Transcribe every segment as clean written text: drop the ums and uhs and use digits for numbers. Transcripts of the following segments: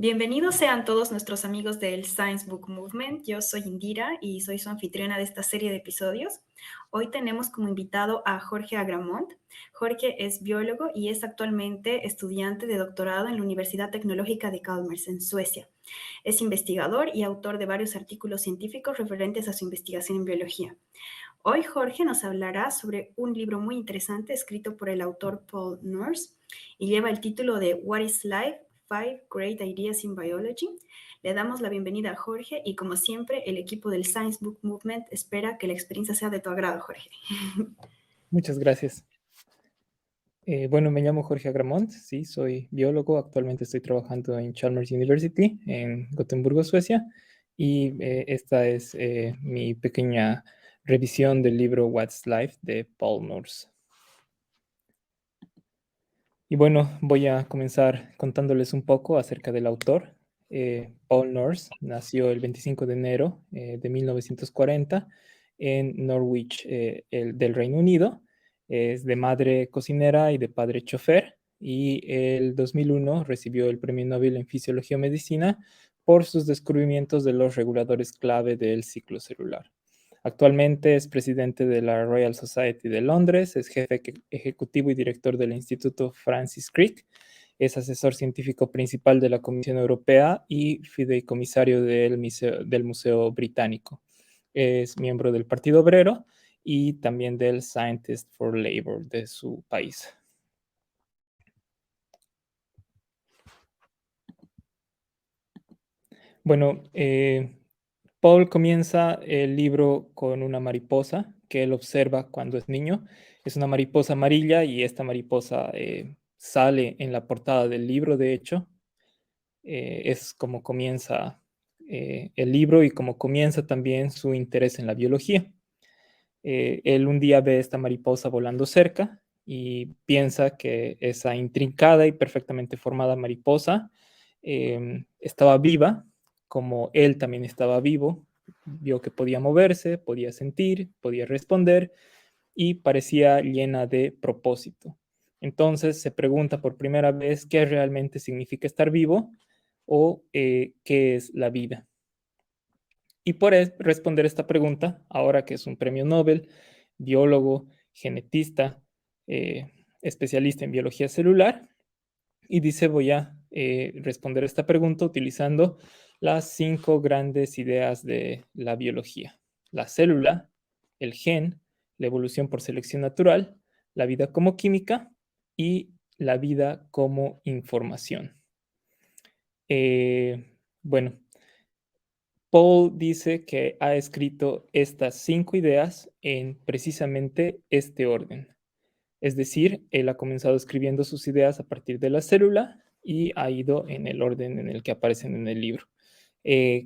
Bienvenidos sean todos nuestros amigos del Science Book Movement. Yo soy Indira y soy su anfitriona de esta serie de episodios. Hoy tenemos como invitado a Jorge Agramont. Jorge es biólogo y es actualmente estudiante de doctorado en la Universidad Tecnológica de Chalmers, en Suecia. Es investigador y autor de varios artículos científicos referentes a su investigación en biología. Hoy Jorge nos hablará sobre un libro muy interesante escrito por el autor Paul Nurse y lleva el título de What is Life? 5 Great Ideas in Biology. Le damos la bienvenida a Jorge y como siempre el equipo del Science Book Movement espera que la experiencia sea de tu agrado, Jorge. Muchas gracias. Bueno, me llamo Jorge Agramont, sí, soy biólogo, actualmente estoy trabajando en Chalmers University en Gotemburgo, Suecia, y esta es mi pequeña revisión del libro What's Life de Paul Nurse. Y bueno, voy a comenzar contándoles un poco acerca del autor. Paul Nurse nació el 25 de enero de 1940 en Norwich, del Reino Unido. Es de madre cocinera y de padre chofer, y el 2001 recibió el Premio Nobel en Fisiología o Medicina por sus descubrimientos de los reguladores clave del ciclo celular. Actualmente es presidente de la Royal Society de Londres, es jefe ejecutivo y director del Instituto Francis Crick, es asesor científico principal de la Comisión Europea y fideicomisario del Museo Británico. Es miembro del Partido Obrero y también del Scientist for Labour de su país. Bueno, Paul comienza el libro con una mariposa que él observa cuando es niño. Es una mariposa amarilla y esta mariposa sale en la portada del libro, de hecho. Es como comienza el libro y como comienza también su interés en la biología. Él un día ve esta mariposa volando cerca y piensa que esa intrincada y perfectamente formada mariposa estaba viva, como él también estaba vivo. Vio que podía moverse, podía sentir, podía responder y parecía llena de propósito. Entonces se pregunta por primera vez qué realmente significa estar vivo o qué es la vida. Y por responder esta pregunta, ahora que es un premio Nobel, biólogo, genetista, especialista en biología celular, y dice, voy a responder esta pregunta utilizando las 5 grandes ideas de la biología: la célula, el gen, la evolución por selección natural, la vida como química y la vida como información. Bueno, Paul dice que ha escrito estas 5 ideas en precisamente este orden. Es decir, él ha comenzado escribiendo sus ideas a partir de la célula y ha ido en el orden en el que aparecen en el libro.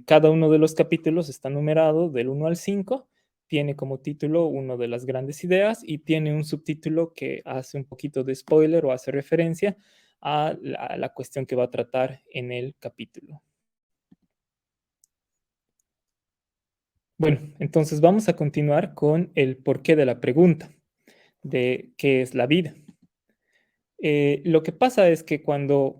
Cada uno de los capítulos está numerado del 1 al 5, tiene como título una de las grandes ideas y tiene un subtítulo que hace un poquito de spoiler o hace referencia a la cuestión que va a tratar en el capítulo. Bueno, entonces vamos a continuar con el porqué de la pregunta de qué es la vida. Lo que pasa es que cuando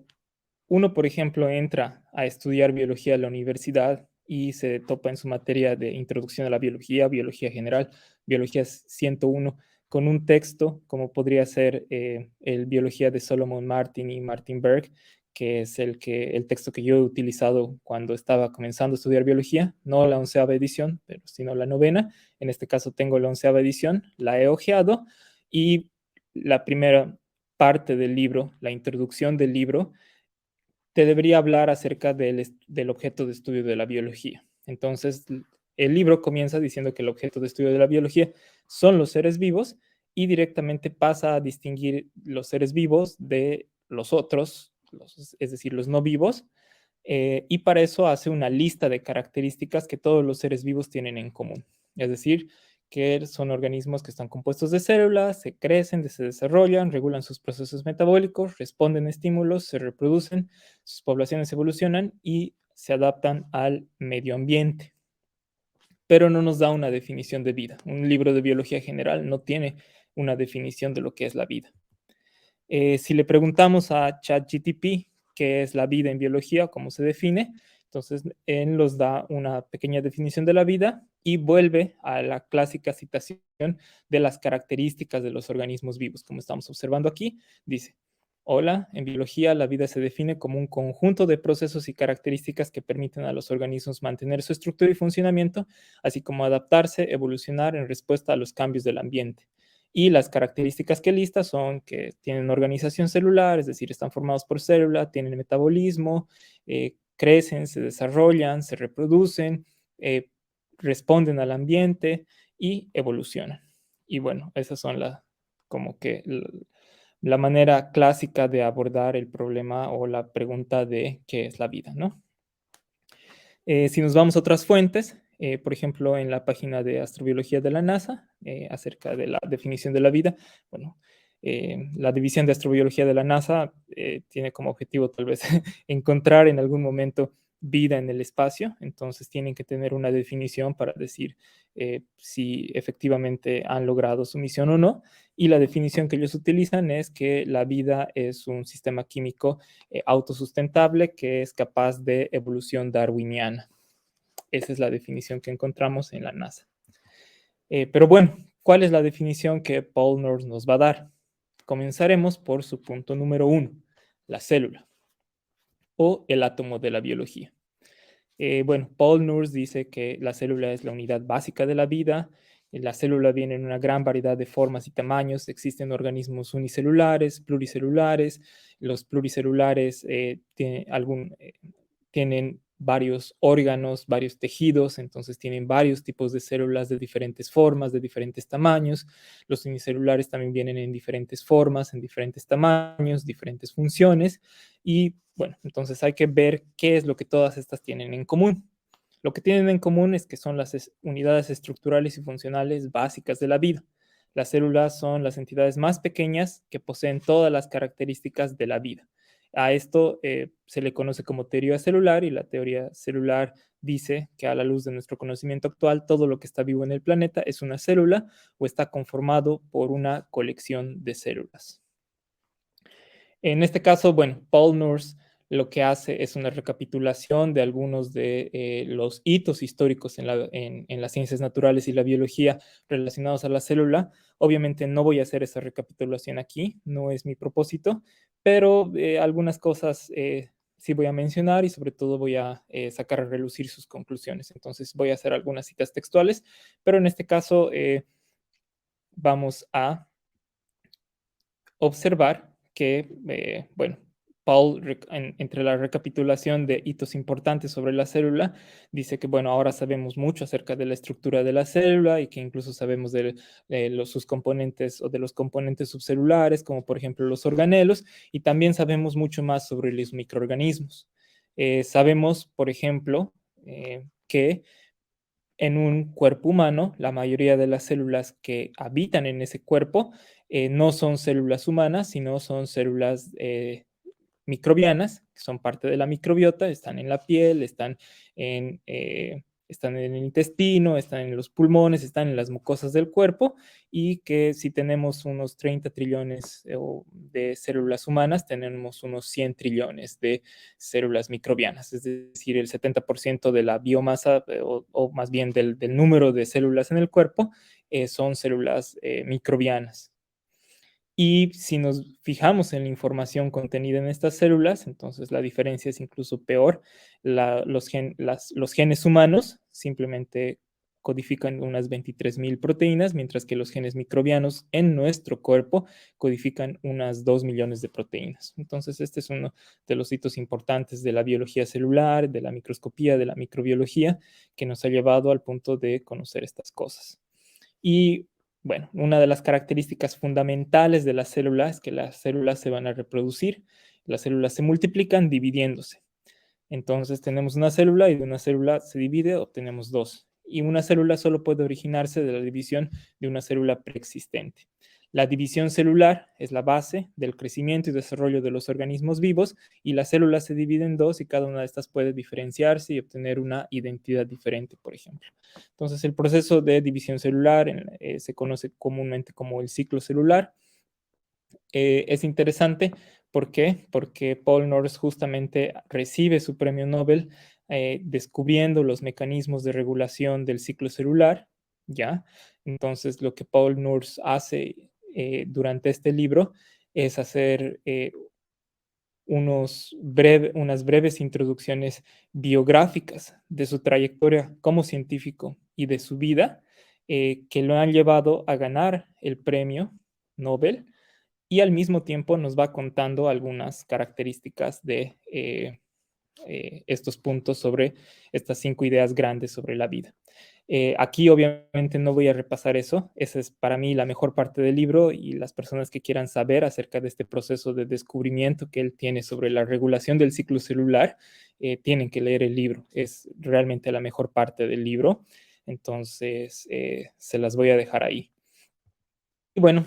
uno, por ejemplo, entra a estudiar biología a la universidad y se topa en su materia de introducción a la biología, biología general, biología 101, con un texto como podría ser el Biología de Solomon Martin y Martin Berg, que es el texto que yo he utilizado cuando estaba comenzando a estudiar biología, no la 11ª edición, pero sino la 9ª. En este caso tengo la 11ª edición, la he hojeado y la primera parte del libro, la introducción del libro, te debería hablar acerca del objeto de estudio de la biología. Entonces, el libro comienza diciendo que el objeto de estudio de la biología son los seres vivos y directamente pasa a distinguir los seres vivos de los otros, es decir, los no vivos, y para eso hace una lista de características que todos los seres vivos tienen en común. Es decir, que son organismos que están compuestos de células, se crecen, se desarrollan, regulan sus procesos metabólicos, responden a estímulos, se reproducen, sus poblaciones evolucionan y se adaptan al medio ambiente. Pero no nos da una definición de vida. Un libro de biología general no tiene una definición de lo que es la vida. Si le preguntamos a ChatGPT qué es la vida en biología, cómo se define. Entonces, él nos da una pequeña definición de la vida y vuelve a la clásica citación de las características de los organismos vivos, como estamos observando aquí. Dice, hola, en biología la vida se define como un conjunto de procesos y características que permiten a los organismos mantener su estructura y funcionamiento, así como adaptarse, evolucionar en respuesta a los cambios del ambiente. Y las características que lista son que tienen organización celular, es decir, están formados por célula, tienen metabolismo, crecen, se desarrollan, se reproducen, responden al ambiente y evolucionan. Y bueno, esas son como que la manera clásica de abordar el problema o la pregunta de qué es la vida, ¿no? Si nos vamos a otras fuentes, por ejemplo, en la página de astrobiología de la NASA, acerca de la definición de la vida, bueno, la división de astrobiología de la NASA tiene como objetivo tal vez encontrar en algún momento vida en el espacio, entonces tienen que tener una definición para decir si efectivamente han logrado su misión o no, y la definición que ellos utilizan es que la vida es un sistema químico autosustentable que es capaz de evolución darwiniana. Esa es la definición que encontramos en la NASA. Pero bueno, ¿cuál es la definición que Paul Nurse nos va a dar? Comenzaremos por su punto número 1, la célula o el átomo de la biología. Bueno, Paul Nurse dice que la célula es la unidad básica de la vida. La célula viene en una gran variedad de formas y tamaños. Existen organismos unicelulares, pluricelulares. Los pluricelulares tienen varios órganos, varios tejidos, entonces tienen varios tipos de células de diferentes formas, de diferentes tamaños. Los unicelulares también vienen en diferentes formas, en diferentes tamaños, diferentes funciones. Y bueno, entonces hay que ver qué es lo que todas estas tienen en común. Lo que tienen en común es que son las unidades estructurales y funcionales básicas de la vida. Las células son las entidades más pequeñas que poseen todas las características de la vida. A esto se le conoce como teoría celular, y la teoría celular dice que a la luz de nuestro conocimiento actual, todo lo que está vivo en el planeta es una célula o está conformado por una colección de células. En este caso, bueno, Paul Nurse lo que hace es una recapitulación de algunos de los hitos históricos en las ciencias naturales y la biología relacionados a la célula. Obviamente no voy a hacer esa recapitulación aquí, no es mi propósito, pero algunas cosas sí voy a mencionar y sobre todo voy a sacar a relucir sus conclusiones. Entonces voy a hacer algunas citas textuales, pero en este caso vamos a observar que, bueno, Paul, entre la recapitulación de hitos importantes sobre la célula, dice que, bueno, ahora sabemos mucho acerca de la estructura de la célula y que incluso sabemos de sus componentes o de los componentes subcelulares, como por ejemplo los organelos, y también sabemos mucho más sobre los microorganismos. Sabemos, por ejemplo, que en un cuerpo humano, la mayoría de las células que habitan en ese cuerpo no son células humanas, sino son células microbianas, que son parte de la microbiota, están en la piel, están en el intestino, están en los pulmones, están en las mucosas del cuerpo, y que si tenemos unos 30 trillones de células humanas, tenemos unos 100 trillones de células microbianas, es decir, el 70% de la biomasa o más bien del número de células en el cuerpo son células microbianas. Y si nos fijamos en la información contenida en estas células, entonces la diferencia es incluso peor. Los genes humanos simplemente codifican unas 23.000 proteínas, mientras que los genes microbianos en nuestro cuerpo codifican unas 2 millones de proteínas. Entonces, este es uno de los hitos importantes de la biología celular, de la microscopía, de la microbiología, que nos ha llevado al punto de conocer estas cosas. Y bueno, una de las características fundamentales de las células es que las células se van a reproducir, las células se multiplican dividiéndose. Entonces tenemos una célula y de una célula se divide, obtenemos dos. Y una célula solo puede originarse de la división de una célula preexistente. La división celular es la base del crecimiento y desarrollo de los organismos vivos, y las células se dividen en dos y cada una de estas puede diferenciarse y obtener una identidad diferente, por ejemplo. Entonces, el proceso de división celular se conoce comúnmente como el ciclo celular. Es interesante, ¿por qué? Porque Paul Nurse justamente recibe su premio Nobel descubriendo los mecanismos de regulación del ciclo celular, ¿ya? Entonces, lo que Paul Nurse hace durante este libro es hacer unas breves introducciones biográficas de su trayectoria como científico y de su vida, que lo han llevado a ganar el premio Nobel, y al mismo tiempo nos va contando algunas características de estos puntos sobre estas 5 ideas grandes sobre la vida. Aquí obviamente no voy a repasar eso, esa es para mí la mejor parte del libro, y las personas que quieran saber acerca de este proceso de descubrimiento que él tiene sobre la regulación del ciclo celular, tienen que leer el libro, es realmente la mejor parte del libro, entonces se las voy a dejar ahí. Y bueno,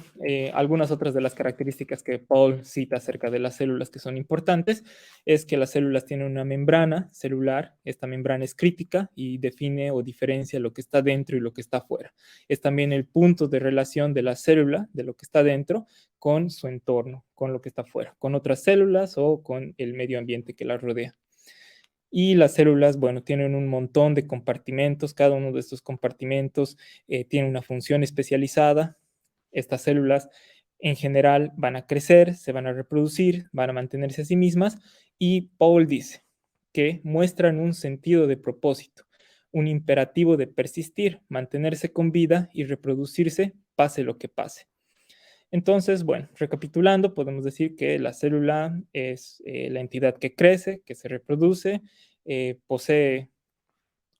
algunas otras de las características que Paul cita acerca de las células que son importantes es que las células tienen una membrana celular. Esta membrana es crítica y define o diferencia lo que está dentro y lo que está fuera. Es también el punto de relación de la célula, de lo que está dentro, con su entorno, con lo que está fuera, con otras células o con el medio ambiente que la rodea. Y las células, bueno, tienen un montón de compartimentos. Cada uno de estos compartimentos tiene una función especializada. Estas células en general van a crecer, se van a reproducir, van a mantenerse a sí mismas, y Paul dice que muestran un sentido de propósito, un imperativo de persistir, mantenerse con vida y reproducirse pase lo que pase. Entonces, bueno, recapitulando, podemos decir que la célula es la entidad que crece, que se reproduce, posee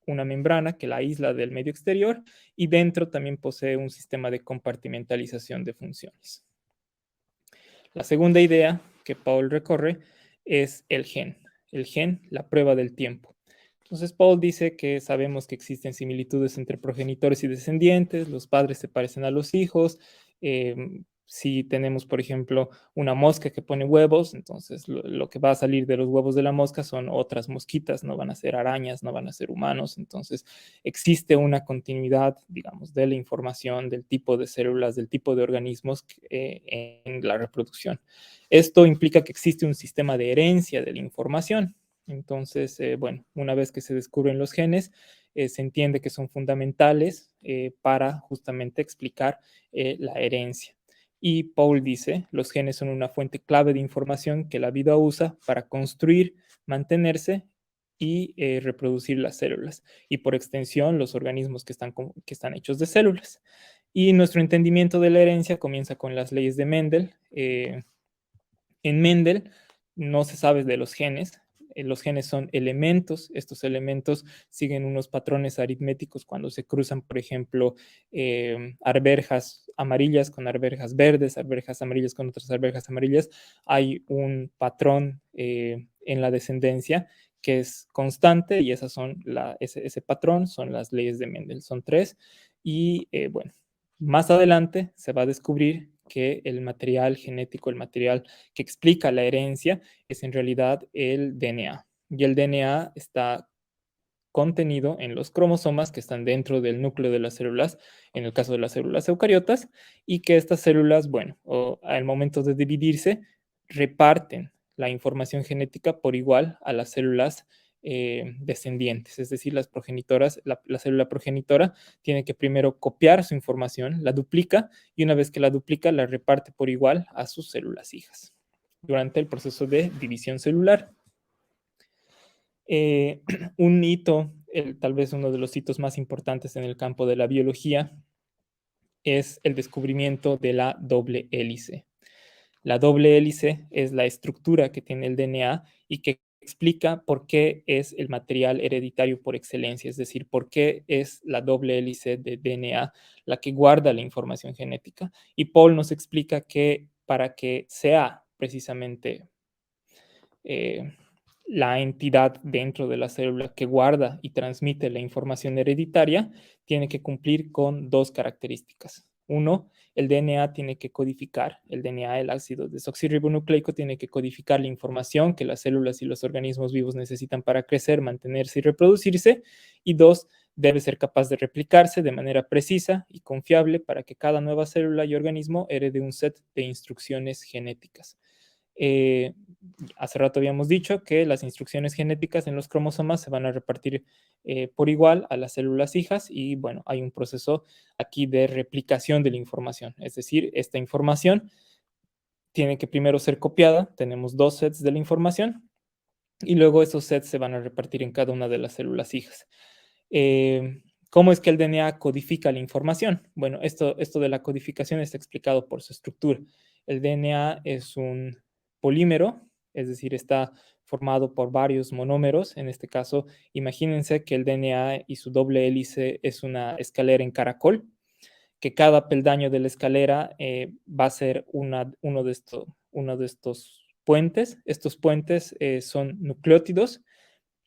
una membrana que la aísla del medio exterior, y dentro también posee un sistema de compartimentalización de funciones. La segunda idea que Paul recorre es el gen, la prueba del tiempo. Entonces Paul dice que sabemos que existen similitudes entre progenitores y descendientes, los padres se parecen a los hijos, si tenemos, por ejemplo, una mosca que pone huevos, entonces lo que va a salir de los huevos de la mosca son otras mosquitas, no van a ser arañas, no van a ser humanos, entonces existe una continuidad, digamos, de la información, del tipo de células, del tipo de organismos en la reproducción. Esto implica que existe un sistema de herencia de la información. Entonces, bueno, una vez que se descubren los genes, se entiende que son fundamentales para justamente explicar la herencia. Y Paul dice, los genes son una fuente clave de información que la vida usa para construir, mantenerse y reproducir las células, y por extensión los organismos que están hechos de células. Y nuestro entendimiento de la herencia comienza con las leyes de Mendel. En Mendel no se sabe de los genes. Los genes son elementos. Estos elementos siguen unos patrones aritméticos cuando se cruzan, por ejemplo, arvejas amarillas con arvejas verdes, arvejas amarillas con otras arvejas amarillas. Hay un patrón en la descendencia que es constante, y ese patrón son las leyes de Mendel. Son 3. Y bueno, más adelante se va a descubrir que el material genético, el material que explica la herencia, es en realidad el DNA. Y el DNA está contenido en los cromosomas que están dentro del núcleo de las células, en el caso de las células eucariotas, y que estas células, bueno, al momento de dividirse, reparten la información genética por igual a las células descendientes, es decir, las progenitoras. La célula progenitora tiene que primero copiar su información, la duplica, y una vez que la duplica, la reparte por igual a sus células hijas durante el proceso de división celular. Un hito, tal vez uno de los hitos más importantes en el campo de la biología, es el descubrimiento de la doble hélice. La doble hélice es la estructura que tiene el DNA y que explica por qué es el material hereditario por excelencia, es decir, por qué es la doble hélice de DNA la que guarda la información genética. Y Paul nos explica que para que sea precisamente la entidad dentro de la célula que guarda y transmite la información hereditaria, tiene que cumplir con 2 características. Uno, el DNA tiene que codificar, el DNA, el ácido desoxirribonucleico, tiene que codificar la información que las células y los organismos vivos necesitan para crecer, mantenerse y reproducirse. Y 2, debe ser capaz de replicarse de manera precisa y confiable para que cada nueva célula y organismo herede un set de instrucciones genéticas. Hace rato habíamos dicho que las instrucciones genéticas en los cromosomas se van a repartir por igual a las células hijas y bueno, hay un proceso aquí de replicación de la información, es decir, esta información tiene que primero ser copiada, tenemos dos sets de la información y luego esos sets se van a repartir en cada una de las células hijas. ¿Cómo es que el DNA codifica la información? Bueno, esto de la codificación está explicado por su estructura. El DNA es un polímero, es decir, está formado por varios monómeros. En este caso, imagínense que el DNA y su doble hélice es una escalera en caracol, que cada peldaño de la escalera va a ser uno de estos puentes. Estos puentes son nucleótidos.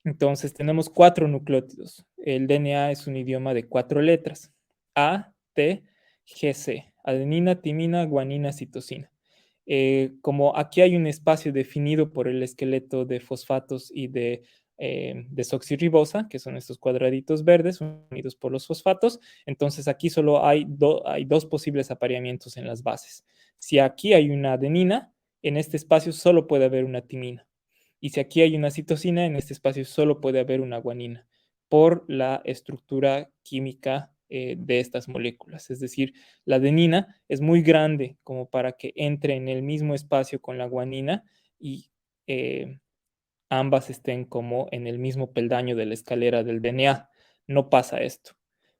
Entonces tenemos cuatro nucleótidos. El DNA es un idioma de cuatro letras. A, T, G, C. Adenina, timina, guanina, citosina. Como aquí hay un espacio definido por el esqueleto de fosfatos y de desoxirribosa, que son estos cuadraditos verdes unidos por los fosfatos, entonces aquí solo hay dos posibles apareamientos en las bases. Si aquí hay una adenina, en este espacio solo puede haber una timina. Y si aquí hay una citosina, en este espacio solo puede haber una guanina por la estructura química de estas moléculas. Es decir, la adenina es muy grande como para que entre en el mismo espacio con la guanina y ambas estén como en el mismo peldaño de la escalera del DNA. No pasa esto.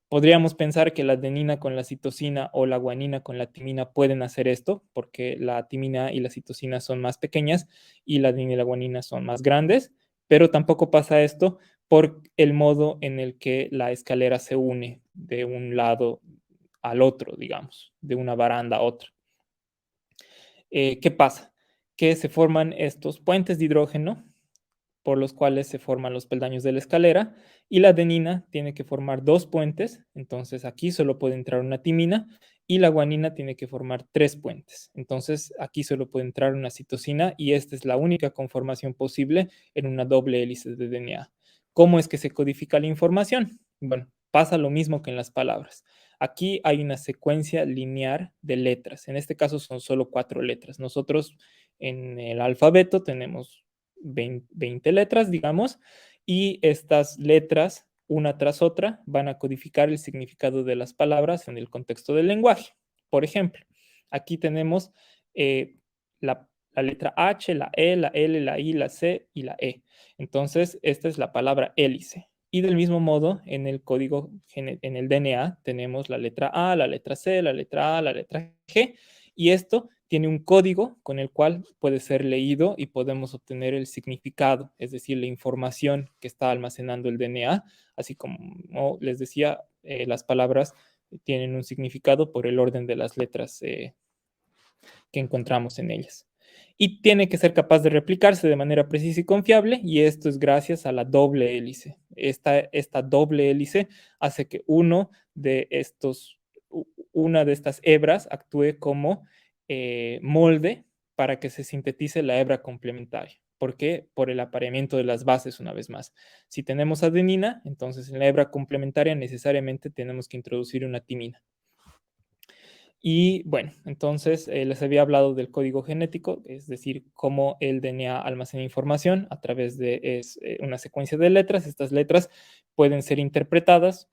Podríamos pensar que la adenina con la citosina o la guanina con la timina pueden hacer esto, porque la timina y la citosina son más pequeñas y la adenina y la guanina son más grandes, pero tampoco pasa esto por el modo en el que la escalera se une de un lado al otro, digamos, de una baranda a otra. ¿Qué pasa? Que se forman estos puentes de hidrógeno por los cuales se forman los peldaños de la escalera, y la adenina tiene que formar dos puentes, entonces aquí solo puede entrar una timina, y la guanina tiene que formar tres puentes, entonces aquí solo puede entrar una citosina, y esta es la única conformación posible en una doble hélice de DNA. ¿Cómo es que se codifica la información? Bueno, pasa lo mismo que en las palabras. Aquí hay una secuencia lineal de letras, en este caso son solo 4 letras. Nosotros en el alfabeto tenemos 20 letras, digamos, y estas letras, una tras otra, van a codificar el significado de las palabras en el contexto del lenguaje. Por ejemplo, aquí tenemos la letra H, la E, la L, la I, la C y la E. Entonces, esta es la palabra hélice. Y del mismo modo, en el código, en el DNA, tenemos la letra A, la letra C, la letra A, la letra G, y esto tiene un código con el cual puede ser leído y podemos obtener el significado, es decir, la información que está almacenando el DNA, así como les decía, las palabras tienen un significado por el orden de las letras que encontramos en ellas. Y tiene que ser capaz de replicarse de manera precisa y confiable, y esto es gracias a la doble hélice. Esta doble hélice hace que una de estas hebras actúe como molde para que se sintetice la hebra complementaria. ¿Por qué? Por el apareamiento de las bases, una vez más. Si tenemos adenina, entonces en la hebra complementaria necesariamente tenemos que introducir una timina. Y bueno, entonces les había hablado del código genético, es decir, cómo el DNA almacena información a través de una secuencia de letras. Estas letras pueden ser interpretadas.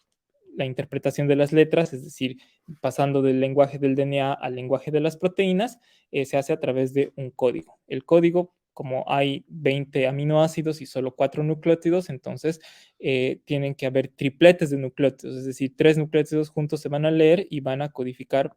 La interpretación de las letras, es decir, pasando del lenguaje del DNA al lenguaje de las proteínas, se hace a través de un código. El código, como hay 20 aminoácidos y solo 4 nucleótidos, entonces tienen que haber tripletes de nucleótidos, es decir, 3 nucleótidos juntos se van a leer y van a codificar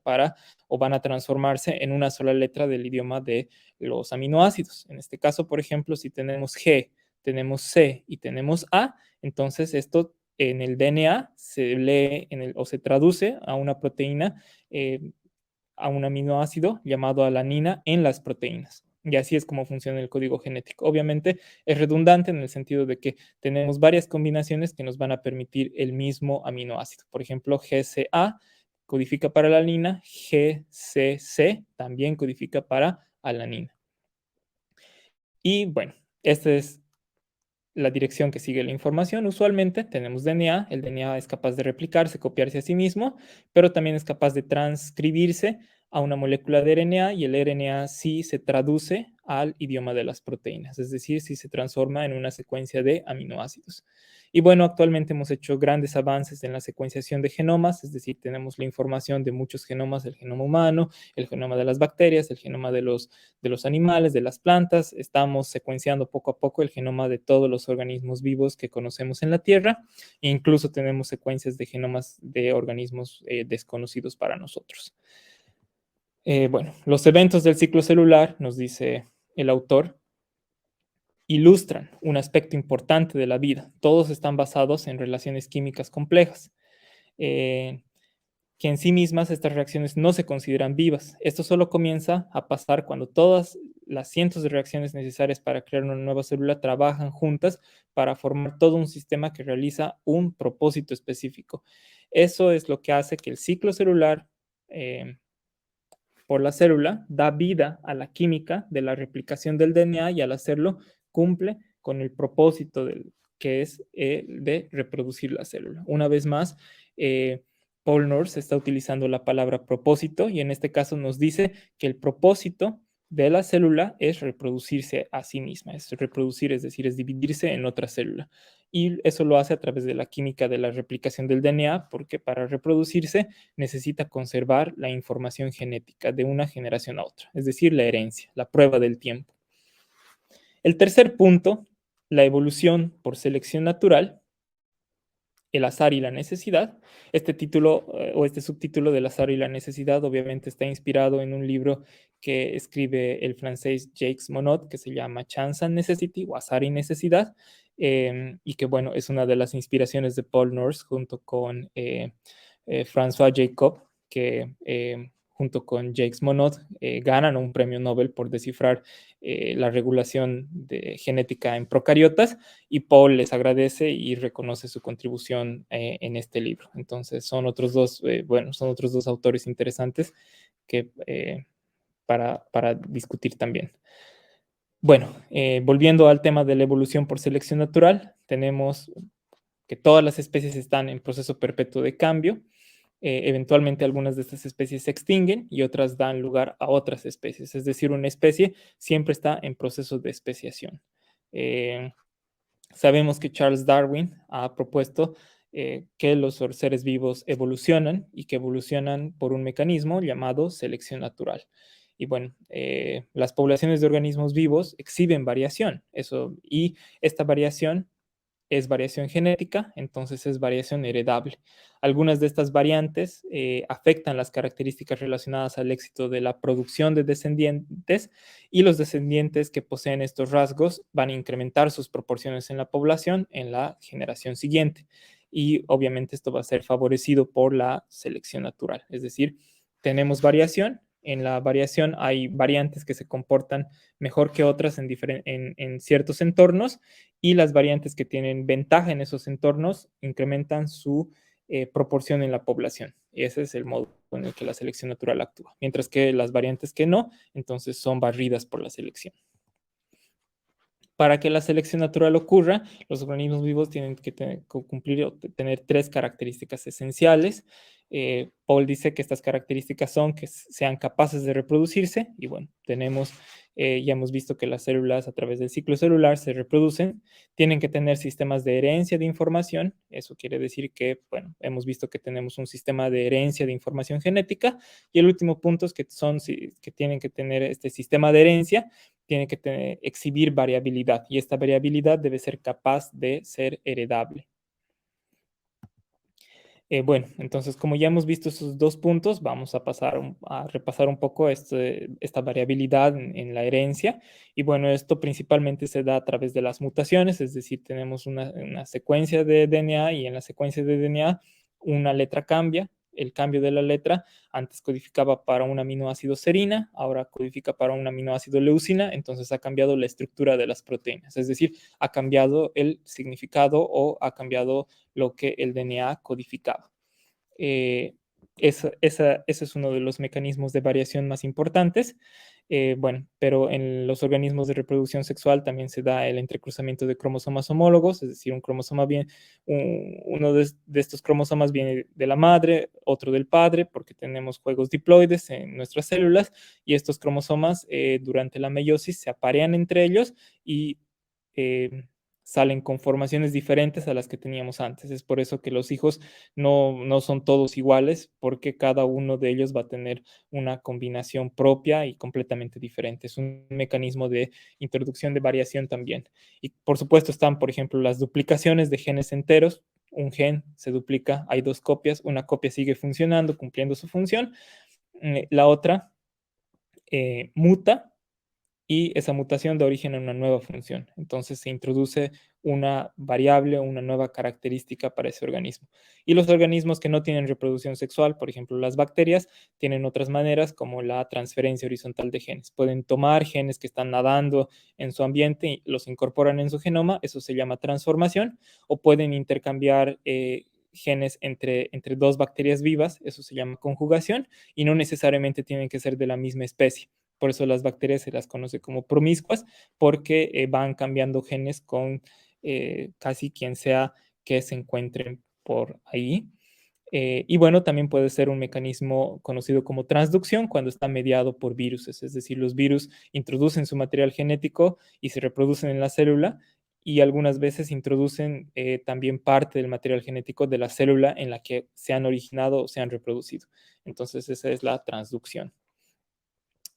o van a transformarse en una sola letra del idioma de los aminoácidos. En este caso, por ejemplo, si tenemos G, tenemos C y tenemos A, entonces esto en el DNA se lee o se traduce a una proteína, a un aminoácido llamado alanina en las proteínas. Y así es como funciona el código genético. Obviamente es redundante en el sentido de que tenemos varias combinaciones que nos van a permitir el mismo aminoácido. Por ejemplo, GCA codifica para alanina, GCC también codifica para alanina. Y bueno, esta es la dirección que sigue la información. Usualmente tenemos DNA, el DNA es capaz de replicarse, copiarse a sí mismo, pero también es capaz de transcribirse a una molécula de RNA y el RNA sí se traduce al idioma de las proteínas, es decir, sí se transforma en una secuencia de aminoácidos. Y bueno, actualmente hemos hecho grandes avances en la secuenciación de genomas, es decir, tenemos la información de muchos genomas, el genoma humano, el genoma de las bacterias, el genoma de los animales, de las plantas. Estamos secuenciando poco a poco el genoma de todos los organismos vivos que conocemos en la Tierra. E incluso tenemos secuencias de genomas de organismos desconocidos para nosotros. Bueno, los eventos del ciclo celular, nos dice el autor, ilustran un aspecto importante de la vida. Todos están basados en relaciones químicas complejas. Que en sí mismas estas reacciones no se consideran vivas. Esto solo comienza a pasar cuando todas las cientos de reacciones necesarias para crear una nueva célula trabajan juntas para formar todo un sistema que realiza un propósito específico. Eso es lo que hace que el ciclo celular por la célula da vida a la química de la replicación del DNA y al hacerlo cumple con el propósito que es de reproducir la célula. Una vez más, Paul Nurse está utilizando la palabra propósito y en este caso nos dice que el propósito de la célula es reproducirse a sí misma, es reproducir, es decir, es dividirse en otra célula. Y eso lo hace a través de la química de la replicación del DNA, porque para reproducirse necesita conservar la información genética de una generación a otra, es decir, la herencia, la prueba del tiempo. El tercer punto, la evolución por selección natural, el azar y la necesidad. Este título o este subtítulo del azar y la necesidad obviamente está inspirado en un libro que escribe el francés Jacques Monod que se llama Chance and Necessity o Azar y Necesidad y que bueno, es una de las inspiraciones de Paul Nurse junto con François Jacob que junto con Jacques Monod ganan un premio Nobel por descifrar la regulación genética en procariotas y Paul les agradece y reconoce su contribución en este libro. Entonces son otros dos, son otros dos autores interesantes que, para discutir también. Bueno, volviendo al tema de la evolución por selección natural, tenemos que todas las especies están en proceso perpetuo de cambio. Eventualmente algunas de estas especies se extinguen y otras dan lugar a otras especies. Es decir, una especie siempre está en proceso de especiación. Sabemos que Charles Darwin ha propuesto que los seres vivos evolucionan y que evolucionan por un mecanismo llamado selección natural. Y bueno, las poblaciones de organismos vivos exhiben variación, y esta variación es variación genética, entonces es variación heredable. Algunas de estas variantes afectan las características relacionadas al éxito de la producción de descendientes y los descendientes que poseen estos rasgos van a incrementar sus proporciones en la población en la generación siguiente. Y obviamente esto va a ser favorecido por la selección natural, es decir, tenemos variación. En la variación hay variantes que se comportan mejor que otras en ciertos entornos y las variantes que tienen ventaja en esos entornos incrementan su proporción en la población. Y ese es el modo en el que la selección natural actúa. Mientras que las variantes que no, entonces son barridas por la selección. Para que la selección natural ocurra, los organismos vivos tienen que cumplir o tener tres características esenciales. Paul dice que estas características son que sean capaces de reproducirse, y bueno, ya hemos visto que las células a través del ciclo celular se reproducen, tienen que tener sistemas de herencia de información, eso quiere decir que, bueno, hemos visto que tenemos un sistema de herencia de información genética, y el último punto es que tienen que tener este sistema de herencia, tiene que exhibir variabilidad, y esta variabilidad debe ser capaz de ser heredable. Bueno, entonces como ya hemos visto esos dos puntos, vamos a pasar a repasar un poco esta variabilidad en la herencia. Y bueno, esto principalmente se da a través de las mutaciones, es decir, tenemos una secuencia de DNA y en la secuencia de DNA una letra cambia. El cambio de la letra antes codificaba para un aminoácido serina, ahora codifica para un aminoácido leucina, entonces ha cambiado la estructura de las proteínas, es decir, ha cambiado el significado o ha cambiado lo que el DNA codificaba. Ese es uno de los mecanismos de variación más importantes. Bueno, pero en los organismos de reproducción sexual también se da el entrecruzamiento de cromosomas homólogos, es decir, un cromosoma bien, uno de estos cromosomas viene de la madre, otro del padre, porque tenemos juegos diploides en nuestras células, y estos cromosomas durante la meiosis se aparean entre ellos y eh, salen con formaciones diferentes a las que teníamos antes. Es por eso que los hijos no son todos iguales, porque cada uno de ellos va a tener una combinación propia y completamente diferente. Es un mecanismo de introducción de variación también. Y por supuesto están, por ejemplo, las duplicaciones de genes enteros. Un gen se duplica, hay dos copias, una copia sigue funcionando, cumpliendo su función, la otra muta y esa mutación da origen a una nueva función. Entonces se introduce una variable o una nueva característica para ese organismo. Y los organismos que no tienen reproducción sexual, por ejemplo las bacterias, tienen otras maneras como la transferencia horizontal de genes. Pueden tomar genes que están nadando en su ambiente y los incorporan en su genoma, eso se llama transformación, o pueden intercambiar genes entre dos bacterias vivas, eso se llama conjugación, y no necesariamente tienen que ser de la misma especie. Por eso las bacterias se las conoce como promiscuas, porque van cambiando genes con casi quien sea que se encuentren por ahí. Y bueno, también puede ser un mecanismo conocido como transducción cuando está mediado por virus, es decir, los virus introducen su material genético y se reproducen en la célula, y algunas veces introducen también parte del material genético de la célula en la que se han originado o se han reproducido. Entonces esa es la transducción.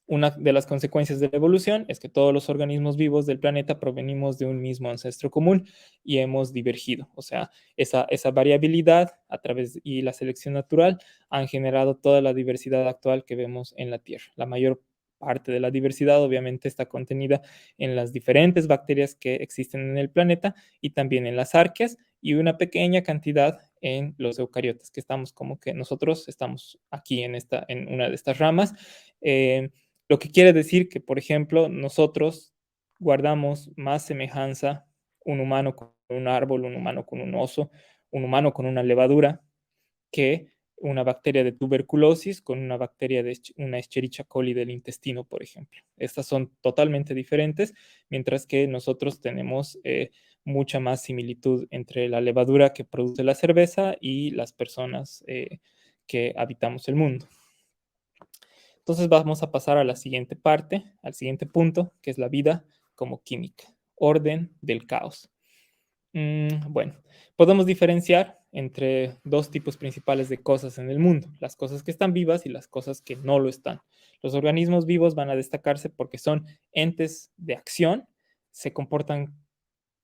Una de las consecuencias de la evolución es que todos los organismos vivos del planeta provenimos de un mismo ancestro común y hemos divergido. O sea, esa variabilidad a través y la selección natural han generado toda la diversidad actual que vemos en la Tierra. La mayor parte de la diversidad obviamente está contenida en las diferentes bacterias que existen en el planeta y también en las arqueas, y una pequeña cantidad en los eucariotas, que estamos como que nosotros estamos aquí en una de estas ramas. Lo que quiere decir que, por ejemplo, nosotros guardamos más semejanza, un humano con un árbol, un humano con un oso, un humano con una levadura, que una bacteria de tuberculosis con una bacteria de una Escherichia coli del intestino, por ejemplo. Estas son totalmente diferentes, mientras que nosotros tenemos mucha más similitud entre la levadura que produce la cerveza y las personas que habitamos el mundo. Entonces vamos a pasar a la siguiente parte, al siguiente punto, que es la vida como química, orden del caos. Bueno, podemos diferenciar entre dos tipos principales de cosas en el mundo, las cosas que están vivas y las cosas que no lo están. Los organismos vivos van a destacarse porque son entes de acción, se comportan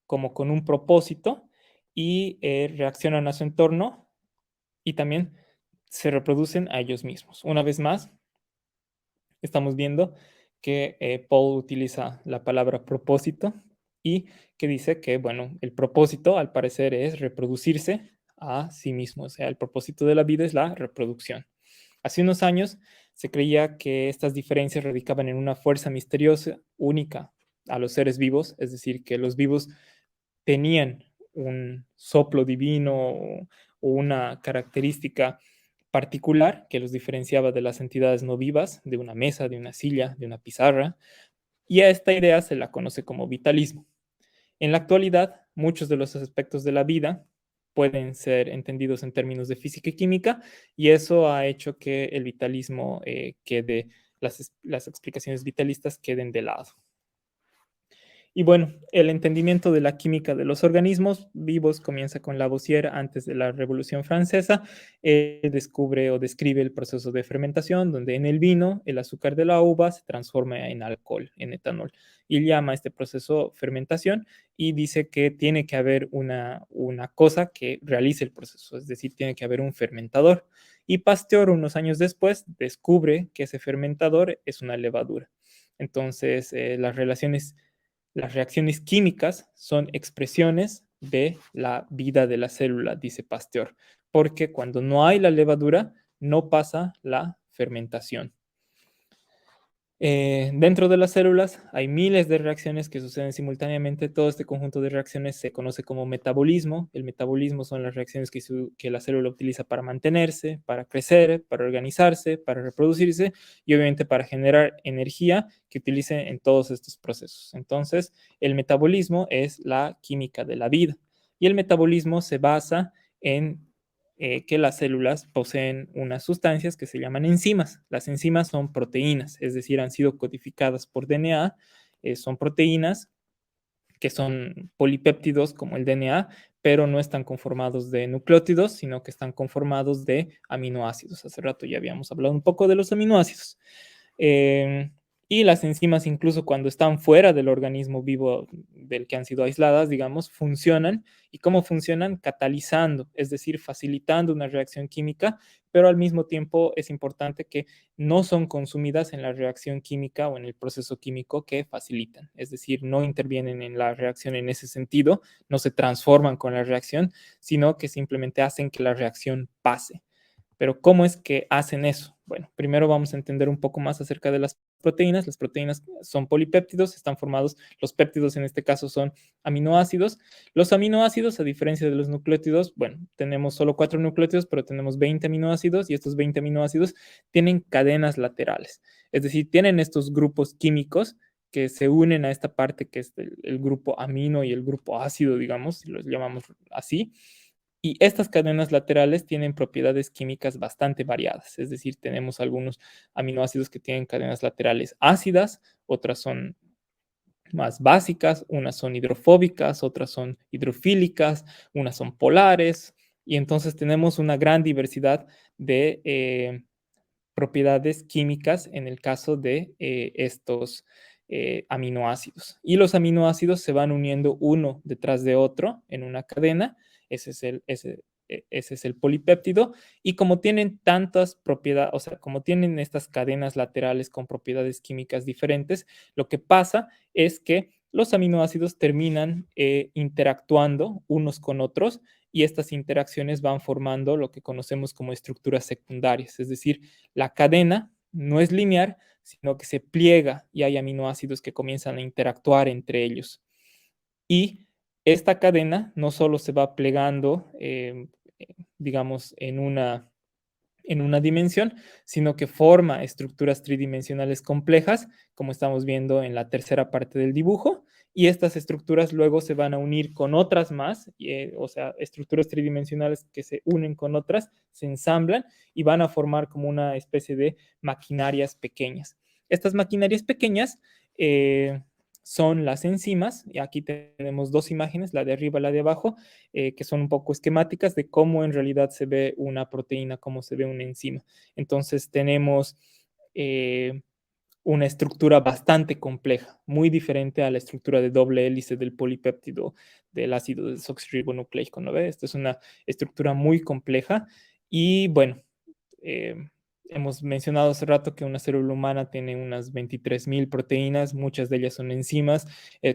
como con un propósito y reaccionan a su entorno, y también se reproducen a ellos mismos. Una vez más, estamos viendo que Paul utiliza la palabra propósito y que dice que, bueno, el propósito al parecer es reproducirse a sí mismo, o sea, el propósito de la vida es la reproducción. Hace unos años se creía que estas diferencias radicaban en una fuerza misteriosa única a los seres vivos, es decir, que los vivos tenían un soplo divino o una característica particular que los diferenciaba de las entidades no vivas, de una mesa, de una silla, de una pizarra, y a esta idea se la conoce como vitalismo. En la actualidad, muchos de los aspectos de la vida pueden ser entendidos en términos de física y química, y eso ha hecho que el vitalismo las explicaciones vitalistas queden de lado. Y bueno, el entendimiento de la química de los organismos vivos comienza con Lavoisier antes de la Revolución Francesa. Descubre o describe el proceso de fermentación, donde en el vino el azúcar de la uva se transforma en alcohol, en etanol. Y llama a este proceso fermentación y dice que tiene que haber una cosa que realice el proceso, es decir, tiene que haber un fermentador. Y Pasteur, unos años después, descubre que ese fermentador es una levadura. Entonces, las reacciones químicas son expresiones de la vida de la célula, dice Pasteur, porque cuando no hay la levadura, no pasa la fermentación. Dentro de las células hay miles de reacciones que suceden simultáneamente. Todo este conjunto de reacciones se conoce como metabolismo. El metabolismo son las reacciones que la célula utiliza para mantenerse, para crecer, para organizarse, para reproducirse y obviamente para generar energía que utilice en todos estos procesos. Entonces, el metabolismo es la química de la vida y el metabolismo se basa en que las células poseen unas sustancias que se llaman enzimas. Las enzimas son proteínas, es decir, han sido codificadas por DNA, son proteínas que son polipéptidos como el DNA, pero no están conformados de nucleótidos, sino que están conformados de aminoácidos. Hace rato ya habíamos hablado un poco de los aminoácidos. Eh, y las enzimas, incluso cuando están fuera del organismo vivo del que han sido aisladas, digamos, funcionan. ¿Y cómo funcionan? Catalizando, es decir, facilitando una reacción química, pero al mismo tiempo es importante que no son consumidas en la reacción química o en el proceso químico que facilitan. Es decir, no intervienen en la reacción en ese sentido, no se transforman con la reacción, sino que simplemente hacen que la reacción pase. Pero ¿cómo es que hacen eso? Bueno, primero vamos a entender un poco más acerca de las proteínas. Las proteínas son polipéptidos, están formados, los péptidos en este caso son aminoácidos. Los aminoácidos, a diferencia de los nucleótidos, bueno, tenemos solo 4 nucleótidos, pero tenemos 20 aminoácidos y estos 20 aminoácidos tienen cadenas laterales. Es decir, tienen estos grupos químicos que se unen a esta parte que es el grupo amino y el grupo ácido, digamos, si los llamamos así. Y estas cadenas laterales tienen propiedades químicas bastante variadas, es decir, tenemos algunos aminoácidos que tienen cadenas laterales ácidas, otras son más básicas, unas son hidrofóbicas, otras son hidrofílicas, unas son polares, y entonces tenemos una gran diversidad de propiedades químicas en el caso de estos aminoácidos. Y los aminoácidos se van uniendo uno detrás de otro en una cadena. Ese es el polipéptido. Y como tienen tantas propiedades, o sea, como tienen estas cadenas laterales con propiedades químicas diferentes, lo que pasa es que los aminoácidos terminan interactuando unos con otros y estas interacciones van formando lo que conocemos como estructuras secundarias, es decir, la cadena no es lineal, sino que se pliega y hay aminoácidos que comienzan a interactuar entre ellos. Y esta cadena no solo se va plegando, digamos, en una dimensión, sino que forma estructuras tridimensionales complejas, como estamos viendo en la tercera parte del dibujo, y estas estructuras luego se van a unir con otras más, o sea, estructuras tridimensionales que se unen con otras, se ensamblan y van a formar como una especie de maquinarias pequeñas. Estas maquinarias pequeñas son las enzimas, y aquí tenemos dos imágenes, la de arriba y la de abajo, que son un poco esquemáticas de cómo en realidad se ve una proteína, cómo se ve una enzima. Entonces tenemos una estructura bastante compleja, muy diferente a la estructura de doble hélice del polipéptido del ácido desoxirribonucleico, ¿no ve? Esta es una estructura muy compleja y bueno, eh, hemos mencionado hace rato que una célula humana tiene unas 23.000 proteínas, muchas de ellas son enzimas,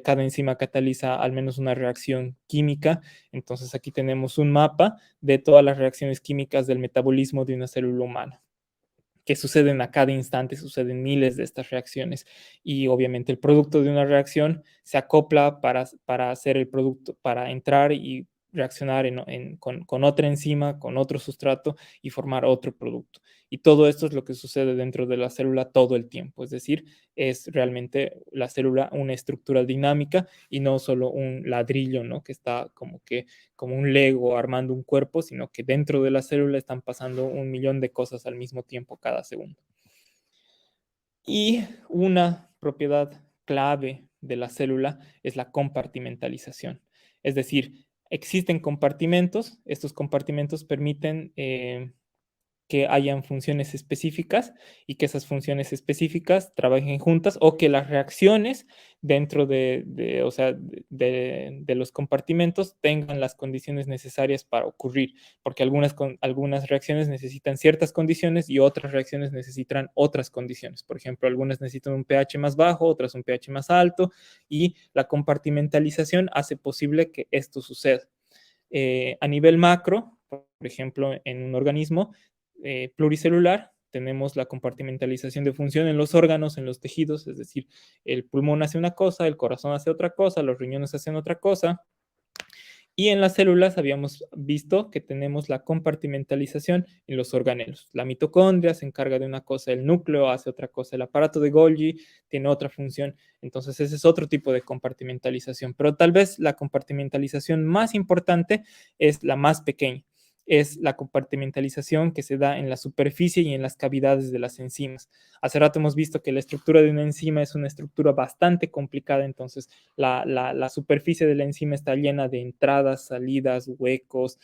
cada enzima cataliza al menos una reacción química, entonces aquí tenemos un mapa de todas las reacciones químicas del metabolismo de una célula humana que suceden a cada instante, suceden miles de estas reacciones y obviamente el producto de una reacción se acopla para hacer el producto, para entrar y reaccionar con otra enzima, con otro sustrato y formar otro producto. Y todo esto es lo que sucede dentro de la célula todo el tiempo, es decir, es realmente la célula una estructura dinámica y no solo un ladrillo, ¿no? Que está como un Lego armando un cuerpo, sino que dentro de la célula están pasando un millón de cosas al mismo tiempo cada segundo. Y una propiedad clave de la célula es la compartimentalización. Es decir, existen compartimentos, estos compartimentos permiten que hayan funciones específicas y que esas funciones específicas trabajen juntas o que las reacciones dentro o sea, de los compartimentos tengan las condiciones necesarias para ocurrir, porque algunas reacciones necesitan ciertas condiciones y otras reacciones necesitan otras condiciones. Por ejemplo, algunas necesitan un pH más bajo, otras un pH más alto y la compartimentalización hace posible que esto suceda. A nivel macro, por ejemplo, en un organismo pluricelular, tenemos la compartimentalización de función en los órganos, en los tejidos, es decir, el pulmón hace una cosa, el corazón hace otra cosa, los riñones hacen otra cosa. Y en las células habíamos visto que tenemos la compartimentalización en los organelos. La mitocondria se encarga de una cosa, el núcleo hace otra cosa, el aparato de Golgi tiene otra función. Entonces ese es otro tipo de compartimentalización. Pero tal vez la compartimentalización más importante es la más pequeña. Es la compartimentalización que se da en la superficie y en las cavidades de las enzimas. Hace rato hemos visto que la estructura de una enzima es una estructura bastante complicada, entonces la superficie de la enzima está llena de entradas, salidas, huecos,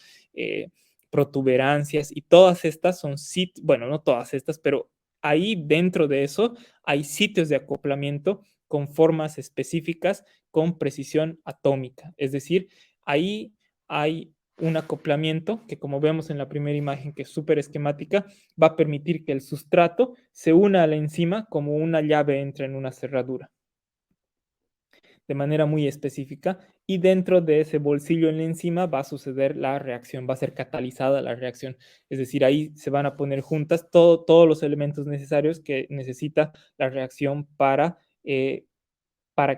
protuberancias, y todas estas son sitios, bueno, no todas estas, pero ahí dentro de eso hay sitios de acoplamiento con formas específicas con precisión atómica. Es decir, ahí hay un acoplamiento que, como vemos en la primera imagen, que es súper esquemática, va a permitir que el sustrato se una a la enzima como una llave entra en una cerradura de manera muy específica, y dentro de ese bolsillo en la enzima va a suceder la reacción, va a ser catalizada la reacción. Es decir, ahí se van a poner juntas todos los elementos necesarios que necesita la reacción para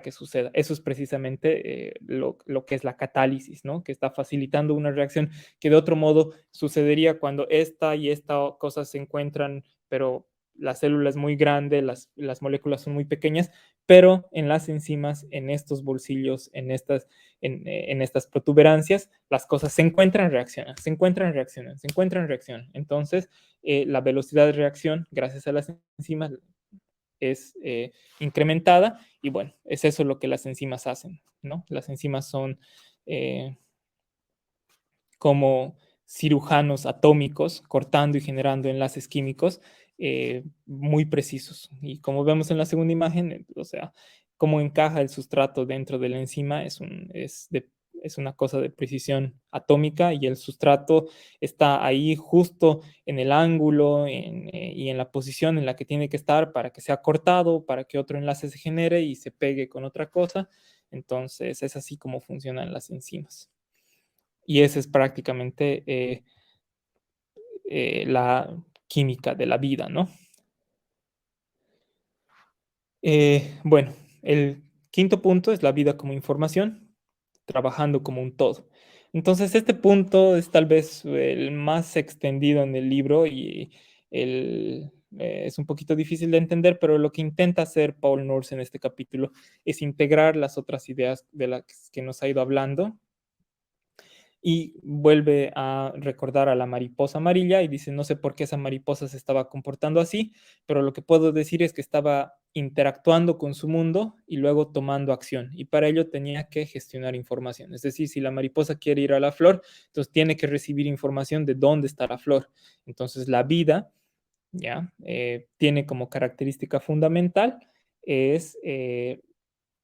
que suceda. Eso es precisamente lo que es la catálisis, ¿no? Que está facilitando una reacción que de otro modo sucedería cuando esta y esta cosa se encuentran, pero la célula es muy grande, las moléculas son muy pequeñas, pero en las enzimas, en estos bolsillos, en estas protuberancias, las cosas se encuentran, reaccionan, se encuentran, reaccionan, se encuentran, reaccionan. Entonces, la velocidad de reacción, gracias a las enzimas, es incrementada, y bueno, es eso lo que las enzimas hacen, ¿no? Las enzimas son eh, como cirujanos atómicos cortando y generando enlaces químicos muy precisos. Y como vemos en la segunda imagen, o sea, cómo encaja el sustrato dentro de la enzima es una cosa de precisión atómica, y el sustrato está ahí justo en el ángulo y en la posición en la que tiene que estar para que sea cortado, para que otro enlace se genere y se pegue con otra cosa. Entonces es así como funcionan las enzimas. Y esa es prácticamente la química de la vida, ¿no? Bueno, el quinto punto es la vida como información, trabajando como un todo. Entonces, este punto es tal vez el más extendido en el libro, y es un poquito difícil de entender, pero lo que intenta hacer Paul Nurse en este capítulo es integrar las otras ideas de las que nos ha ido hablando, y vuelve a recordar a la mariposa amarilla y dice, no sé por qué esa mariposa se estaba comportando así, pero lo que puedo decir es que estaba interactuando con su mundo y luego tomando acción, y para ello tenía que gestionar información. Es decir, si la mariposa quiere ir a la flor, entonces tiene que recibir información de dónde está la flor. Entonces la vida, ¿ya? Tiene como característica fundamental es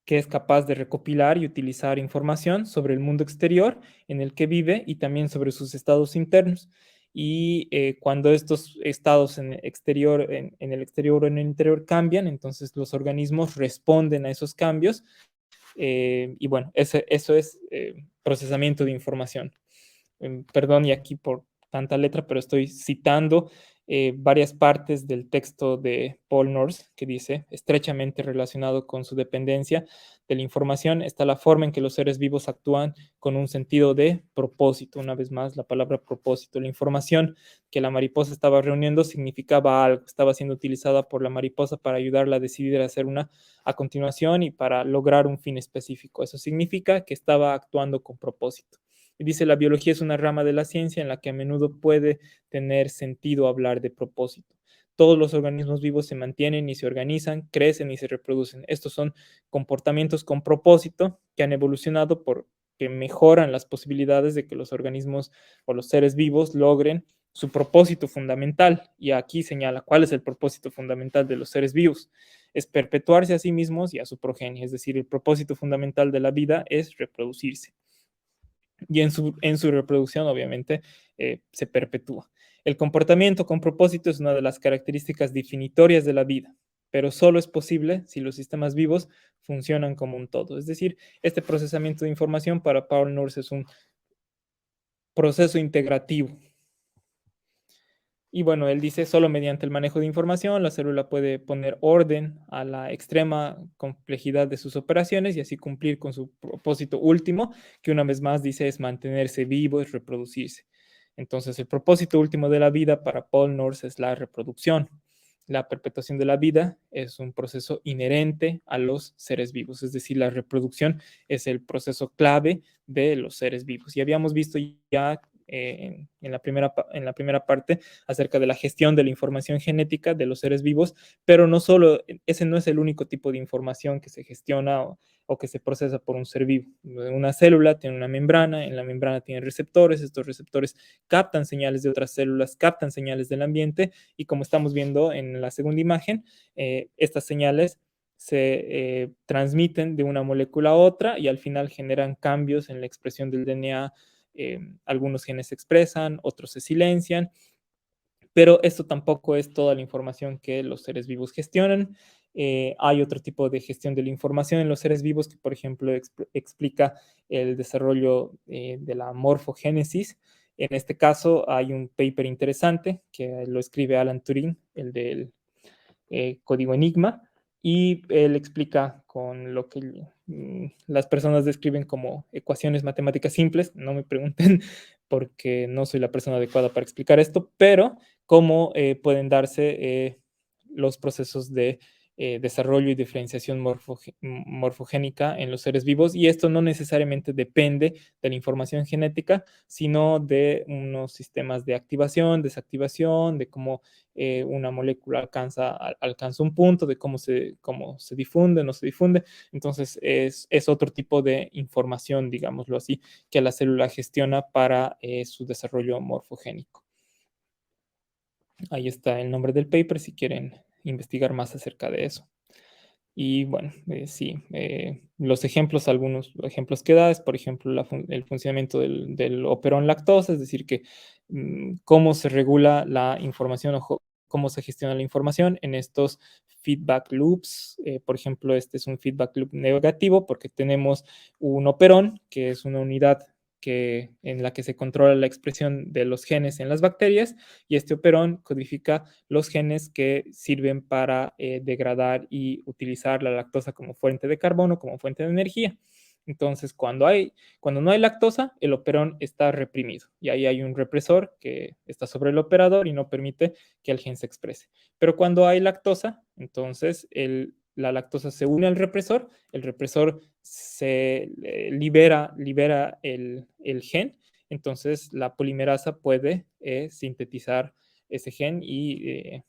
que es capaz de recopilar y utilizar información sobre el mundo exterior en el que vive, y también sobre sus estados internos. Y cuando estos estados en el exterior o en el interior cambian, entonces los organismos responden a esos cambios. Y bueno, eso es procesamiento de información. Perdón, y aquí por tanta letra, pero estoy citando varias partes del texto de Paul Nurse, que dice, estrechamente relacionado con su dependencia de la información está la forma en que los seres vivos actúan con un sentido de propósito. Una vez más, la palabra propósito. La información que la mariposa estaba reuniendo significaba algo, estaba siendo utilizada por la mariposa para ayudarla a decidir hacer una a continuación y para lograr un fin específico. Eso significa que estaba actuando con propósito. Y dice, la biología es una rama de la ciencia en la que a menudo puede tener sentido hablar de propósito. Todos los organismos vivos se mantienen y se organizan, crecen y se reproducen. Estos son comportamientos con propósito que han evolucionado porque mejoran las posibilidades de que los organismos o los seres vivos logren su propósito fundamental. Y aquí señala cuál es el propósito fundamental de los seres vivos. Es perpetuarse a sí mismos y a su progenie. Es decir, el propósito fundamental de la vida es reproducirse. Y en su reproducción, obviamente, se perpetúa. El comportamiento con propósito es una de las características definitorias de la vida, pero solo es posible si los sistemas vivos funcionan como un todo. Es decir, este procesamiento de información para Paul Nurse es un proceso integrativo. Y bueno, él dice, solo mediante el manejo de información, la célula puede poner orden a la extrema complejidad de sus operaciones y así cumplir con su propósito último, que una vez más dice es mantenerse vivo, es reproducirse. Entonces, el propósito último de la vida para Paul Nurse es la reproducción. La perpetuación de la vida es un proceso inherente a los seres vivos, es decir, la reproducción es el proceso clave de los seres vivos. Y habíamos visto ya en la primera parte acerca de la gestión de la información genética de los seres vivos, pero no solo, ese no es el único tipo de información que se gestiona o que se procesa por un ser vivo. Una célula tiene una membrana, en la membrana tiene receptores, estos receptores captan señales de otras células, captan señales del ambiente y como estamos viendo en la segunda imagen, estas señales se transmiten de una molécula a otra y al final generan cambios en la expresión del DNA. Algunos genes se expresan, otros se silencian, pero esto tampoco es toda la información que los seres vivos gestionan. Hay otro tipo de gestión de la información en los seres vivos que, por ejemplo, explica el desarrollo de la morfogénesis. En este caso hay un paper interesante que lo escribe Alan Turing, el del código Enigma, y él explica con lo que las personas describen como ecuaciones matemáticas simples. No me pregunten porque no soy la persona adecuada para explicar esto, pero cómo pueden darse los procesos de desarrollo y diferenciación morfogénica en los seres vivos, y esto no necesariamente depende de la información genética, sino de unos sistemas de activación, desactivación, de cómo una molécula alcanza un punto, de cómo se difunde, no se difunde. Entonces es otro tipo de información, digámoslo así, que la célula gestiona para su desarrollo morfogénico. Ahí está el nombre del paper si quieren investigar más acerca de eso. Y bueno, sí, los ejemplos, algunos ejemplos que da es, por ejemplo, el funcionamiento del operón lactosa, es decir, que cómo se regula la información o cómo se gestiona la información en estos feedback loops. Por ejemplo, este es un feedback loop negativo porque tenemos un operón, que es una unidad en la que se controla la expresión de los genes en las bacterias, y este operón codifica los genes que sirven para degradar y utilizar la lactosa como fuente de carbono, como fuente de energía. Entonces, cuando no hay lactosa, el operón está reprimido y ahí hay un represor que está sobre el operador y no permite que el gen se exprese. Pero cuando hay lactosa, entonces la lactosa se une al represor, el represor se libera el gen, entonces la polimerasa puede sintetizar ese gen y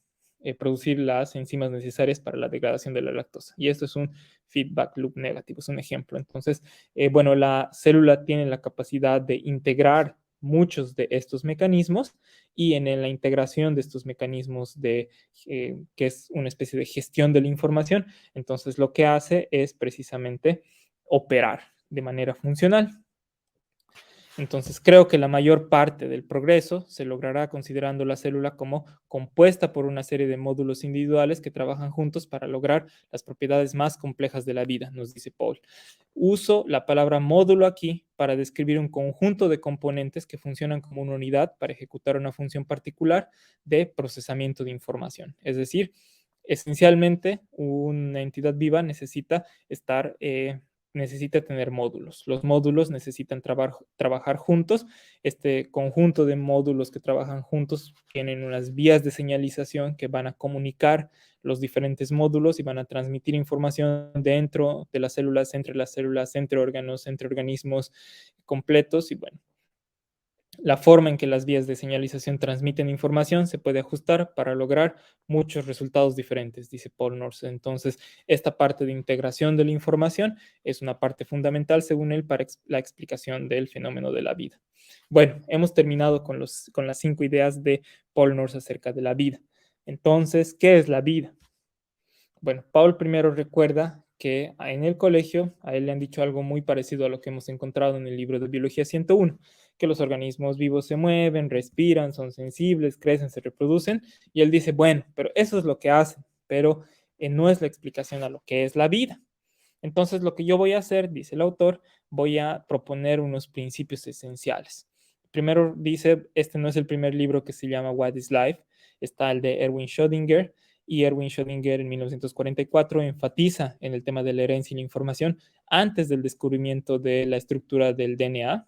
producir las enzimas necesarias para la degradación de la lactosa. Y esto es un feedback loop negativo, es un ejemplo. Entonces, bueno, la célula tiene la capacidad de integrar muchos de estos mecanismos y en la integración de estos mecanismos que es una especie de gestión de la información, entonces lo que hace es precisamente operar de manera funcional. Entonces, creo que la mayor parte del progreso se logrará considerando la célula como compuesta por una serie de módulos individuales que trabajan juntos para lograr las propiedades más complejas de la vida, nos dice Paul. Uso la palabra módulo aquí para describir un conjunto de componentes que funcionan como una unidad para ejecutar una función particular de procesamiento de información. Es decir, esencialmente, una entidad viva necesita tener módulos. Los módulos necesitan trabajar juntos. Este conjunto de módulos que trabajan juntos tienen unas vías de señalización que van a comunicar los diferentes módulos y van a transmitir información dentro de las células, entre órganos, entre organismos completos. Y bueno, la forma en que las vías de señalización transmiten información se puede ajustar para lograr muchos resultados diferentes, dice Paul Nurse. Entonces, esta parte de integración de la información es una parte fundamental, según él, para la explicación del fenómeno de la vida. Bueno, hemos terminado con las 5 ideas de Paul Nurse acerca de la vida. Entonces, ¿qué es la vida? Bueno, Paul primero recuerda que en el colegio a él le han dicho algo muy parecido a lo que hemos encontrado en el libro de Biología 101, que los organismos vivos se mueven, respiran, son sensibles, crecen, se reproducen, y él dice, bueno, pero eso es lo que hacen, pero no es la explicación a lo que es la vida. Entonces, lo que yo voy a hacer, dice el autor, voy a proponer unos principios esenciales. Primero dice, este no es el primer libro que se llama What is Life, está el de Erwin Schrödinger, y Erwin Schrödinger en 1944 enfatiza en el tema de la herencia y la información antes del descubrimiento de la estructura del DNA.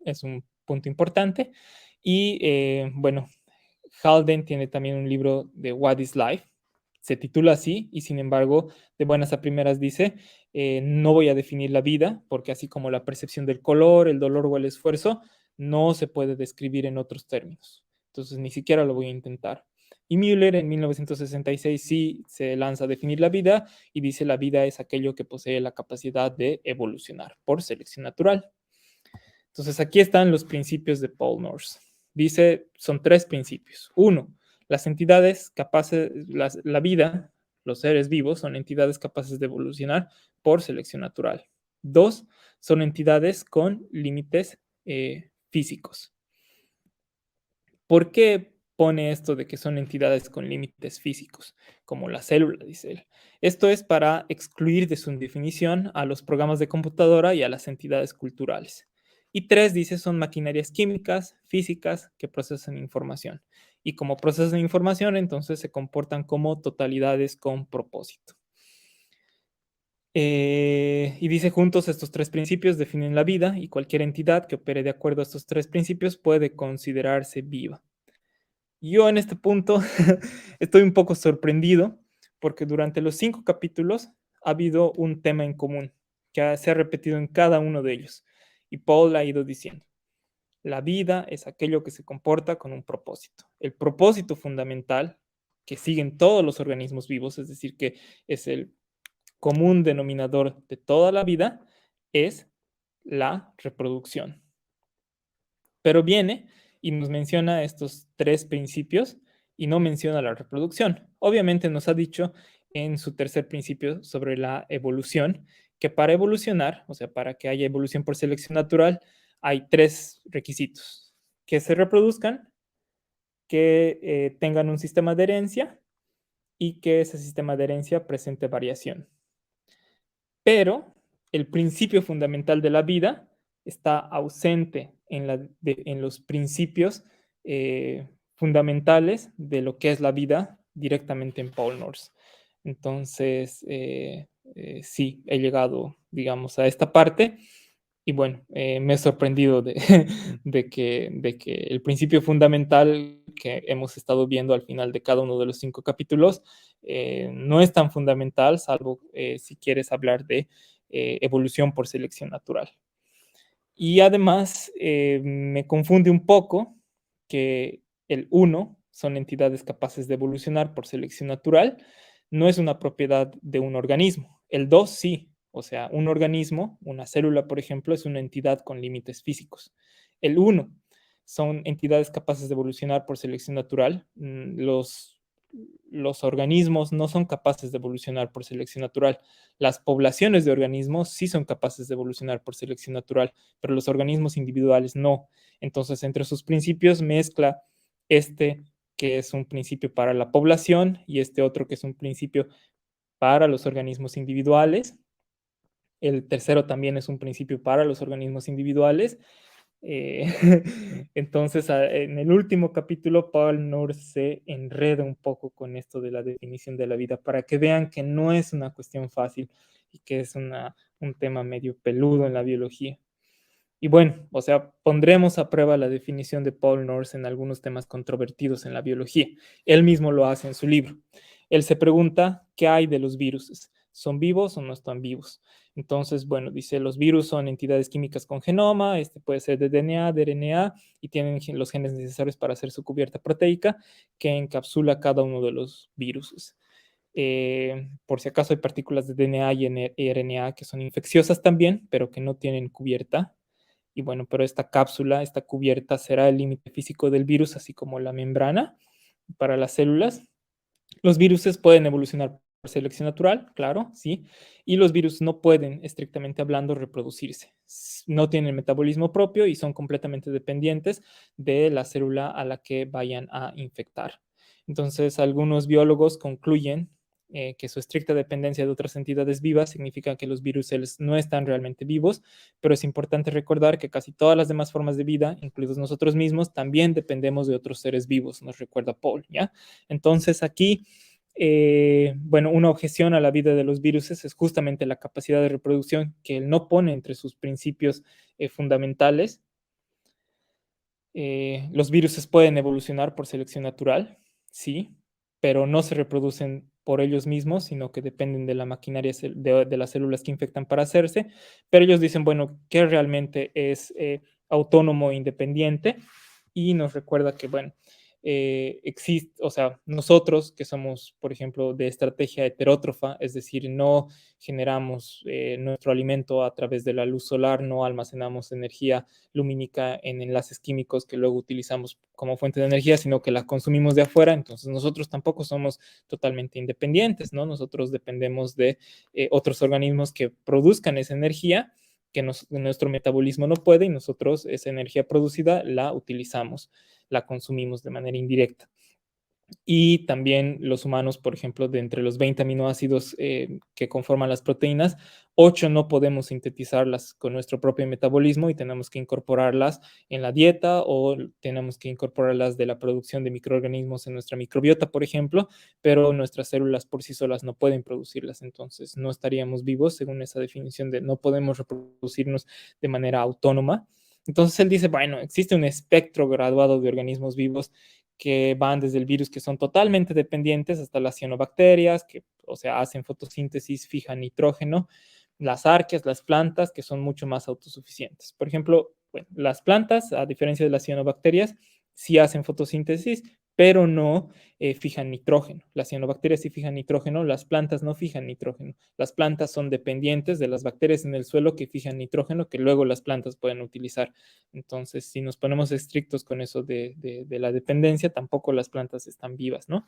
Es un punto importante. Y bueno, Halden tiene también un libro de What is Life, se titula así, y sin embargo, de buenas a primeras dice, no voy a definir la vida, porque así como la percepción del color, el dolor o el esfuerzo, no se puede describir en otros términos. Entonces, ni siquiera lo voy a intentar. Y Müller en 1966 sí se lanza a definir la vida y dice la vida es aquello que posee la capacidad de evolucionar por selección natural. Entonces, aquí están los principios de Paul Morse. Dice, son 3 principios. 1, las entidades capaces, la vida, los seres vivos, son entidades capaces de evolucionar por selección natural. 2, son entidades con límites físicos. ¿Por qué pone esto de que son entidades con límites físicos, como la célula, dice él? Esto es para excluir de su definición a los programas de computadora y a las entidades culturales. Y 3, dice, son maquinarias químicas, físicas, que procesan información. Y como procesan información, entonces se comportan como totalidades con propósito. Y dice, juntos estos 3 principios definen la vida y cualquier entidad que opere de acuerdo a estos 3 principios puede considerarse viva. Yo en este punto estoy un poco sorprendido porque durante los 5 capítulos ha habido un tema en común que se ha repetido en cada uno de ellos. Y Paul ha ido diciendo, la vida es aquello que se comporta con un propósito. El propósito fundamental que siguen todos los organismos vivos, es decir, que es el común denominador de toda la vida, es la reproducción. Pero viene y nos menciona estos 3 principios y no menciona la reproducción. Obviamente nos ha dicho en su tercer principio sobre la evolución, que para evolucionar, o sea, para que haya evolución por selección natural, hay 3 requisitos: que se reproduzcan, que tengan un sistema de herencia y que ese sistema de herencia presente variación. Pero el principio fundamental de la vida está ausente en los principios fundamentales de lo que es la vida directamente en Paul Morse. Entonces, sí, he llegado, digamos, a esta parte y bueno, me he sorprendido de que el principio fundamental que hemos estado viendo al final de cada uno de los 5 capítulos no es tan fundamental, salvo si quieres hablar de evolución por selección natural. Y además me confunde un poco que el 1 son entidades capaces de evolucionar por selección natural, no es una propiedad de un organismo. El 2 sí, o sea, un organismo, una célula, por ejemplo, es una entidad con límites físicos. El 1 son entidades capaces de evolucionar por selección natural. Los organismos no son capaces de evolucionar por selección natural. Las poblaciones de organismos sí son capaces de evolucionar por selección natural, pero los organismos individuales no. Entonces, entre sus principios mezcla este que es un principio para la población y este otro que es un principio para los organismos individuales. El tercero también es un principio para los organismos individuales. Eh, entonces, en el último capítulo, Paul Nord se enreda un poco con esto de la definición de la vida para que vean que no es una cuestión fácil y que es un tema medio peludo en la biología. Y bueno, o sea, pondremos a prueba la definición de Paul Nord en algunos temas controvertidos en la biología. Él mismo lo hace en su libro. Él se pregunta, ¿qué hay de los virus? ¿Son vivos o no están vivos? Entonces, bueno, dice, los virus son entidades químicas con genoma, este puede ser de DNA, de RNA, y tienen los genes necesarios para hacer su cubierta proteica que encapsula cada uno de los virus. Por si acaso hay partículas de DNA y RNA que son infecciosas también, pero que no tienen cubierta. Y bueno, pero esta cápsula, esta cubierta será el límite físico del virus, así como la membrana para las células. Los virus pueden evolucionar por selección natural, claro, sí, y los virus no pueden, estrictamente hablando, reproducirse. No tienen metabolismo propio y son completamente dependientes de la célula a la que vayan a infectar. Entonces, algunos biólogos concluyen que su estricta dependencia de otras entidades vivas significa que los virus no están realmente vivos, pero es importante recordar que casi todas las demás formas de vida, incluidos nosotros mismos, también dependemos de otros seres vivos, nos recuerda Paul, ¿ya? Entonces aquí, bueno, una objeción a la vida de los virus es justamente la capacidad de reproducción que él no pone entre sus principios fundamentales. Los virus pueden evolucionar por selección natural, sí, pero no se reproducen por ellos mismos, sino que dependen de la maquinaria de las células que infectan para hacerse. Pero ellos dicen, bueno, ¿qué realmente es autónomo e independiente? Y nos recuerda que, bueno, existe, o sea, nosotros que somos, por ejemplo, de estrategia heterótrofa, es decir, no generamos nuestro alimento a través de la luz solar, no almacenamos energía lumínica en enlaces químicos que luego utilizamos como fuente de energía, sino que la consumimos de afuera, entonces nosotros tampoco somos totalmente independientes, ¿no? Nosotros dependemos de otros organismos que produzcan esa energía que nuestro metabolismo no puede y nosotros esa energía producida la utilizamos, la consumimos de manera indirecta. Y también los humanos, por ejemplo, de entre los 20 aminoácidos que conforman las proteínas, 8 no podemos sintetizarlas con nuestro propio metabolismo y tenemos que incorporarlas en la dieta o tenemos que incorporarlas de la producción de microorganismos en nuestra microbiota, por ejemplo, pero nuestras células por sí solas no pueden producirlas, entonces no estaríamos vivos según esa definición de no podemos reproducirnos de manera autónoma. Entonces él dice, bueno, existe un espectro graduado de organismos vivos que van desde el virus que son totalmente dependientes hasta las cianobacterias, que, o sea, hacen fotosíntesis, fijan nitrógeno, las arqueas, las plantas, que son mucho más autosuficientes. Por ejemplo, bueno, las plantas, a diferencia de las cianobacterias, sí hacen fotosíntesis, pero no fijan nitrógeno. Las cianobacterias sí fijan nitrógeno, las plantas no fijan nitrógeno. Las plantas son dependientes de las bacterias en el suelo que fijan nitrógeno, que luego las plantas pueden utilizar. Entonces, si nos ponemos estrictos con eso de la dependencia, tampoco las plantas están vivas, ¿no?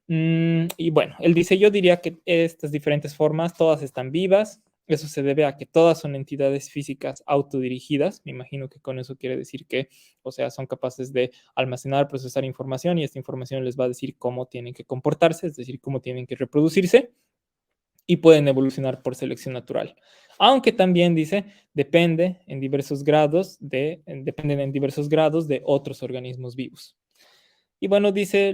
Y bueno, él dice, yo diría que estas diferentes formas, todas están vivas. Eso se debe a que todas son entidades físicas autodirigidas. Me imagino que con eso quiere decir que, o sea, son capaces de almacenar, procesar información y esta información les va a decir cómo tienen que comportarse, es decir, cómo tienen que reproducirse y pueden evolucionar por selección natural. Aunque también dice, dependen en diversos grados de otros organismos vivos. Y bueno, dice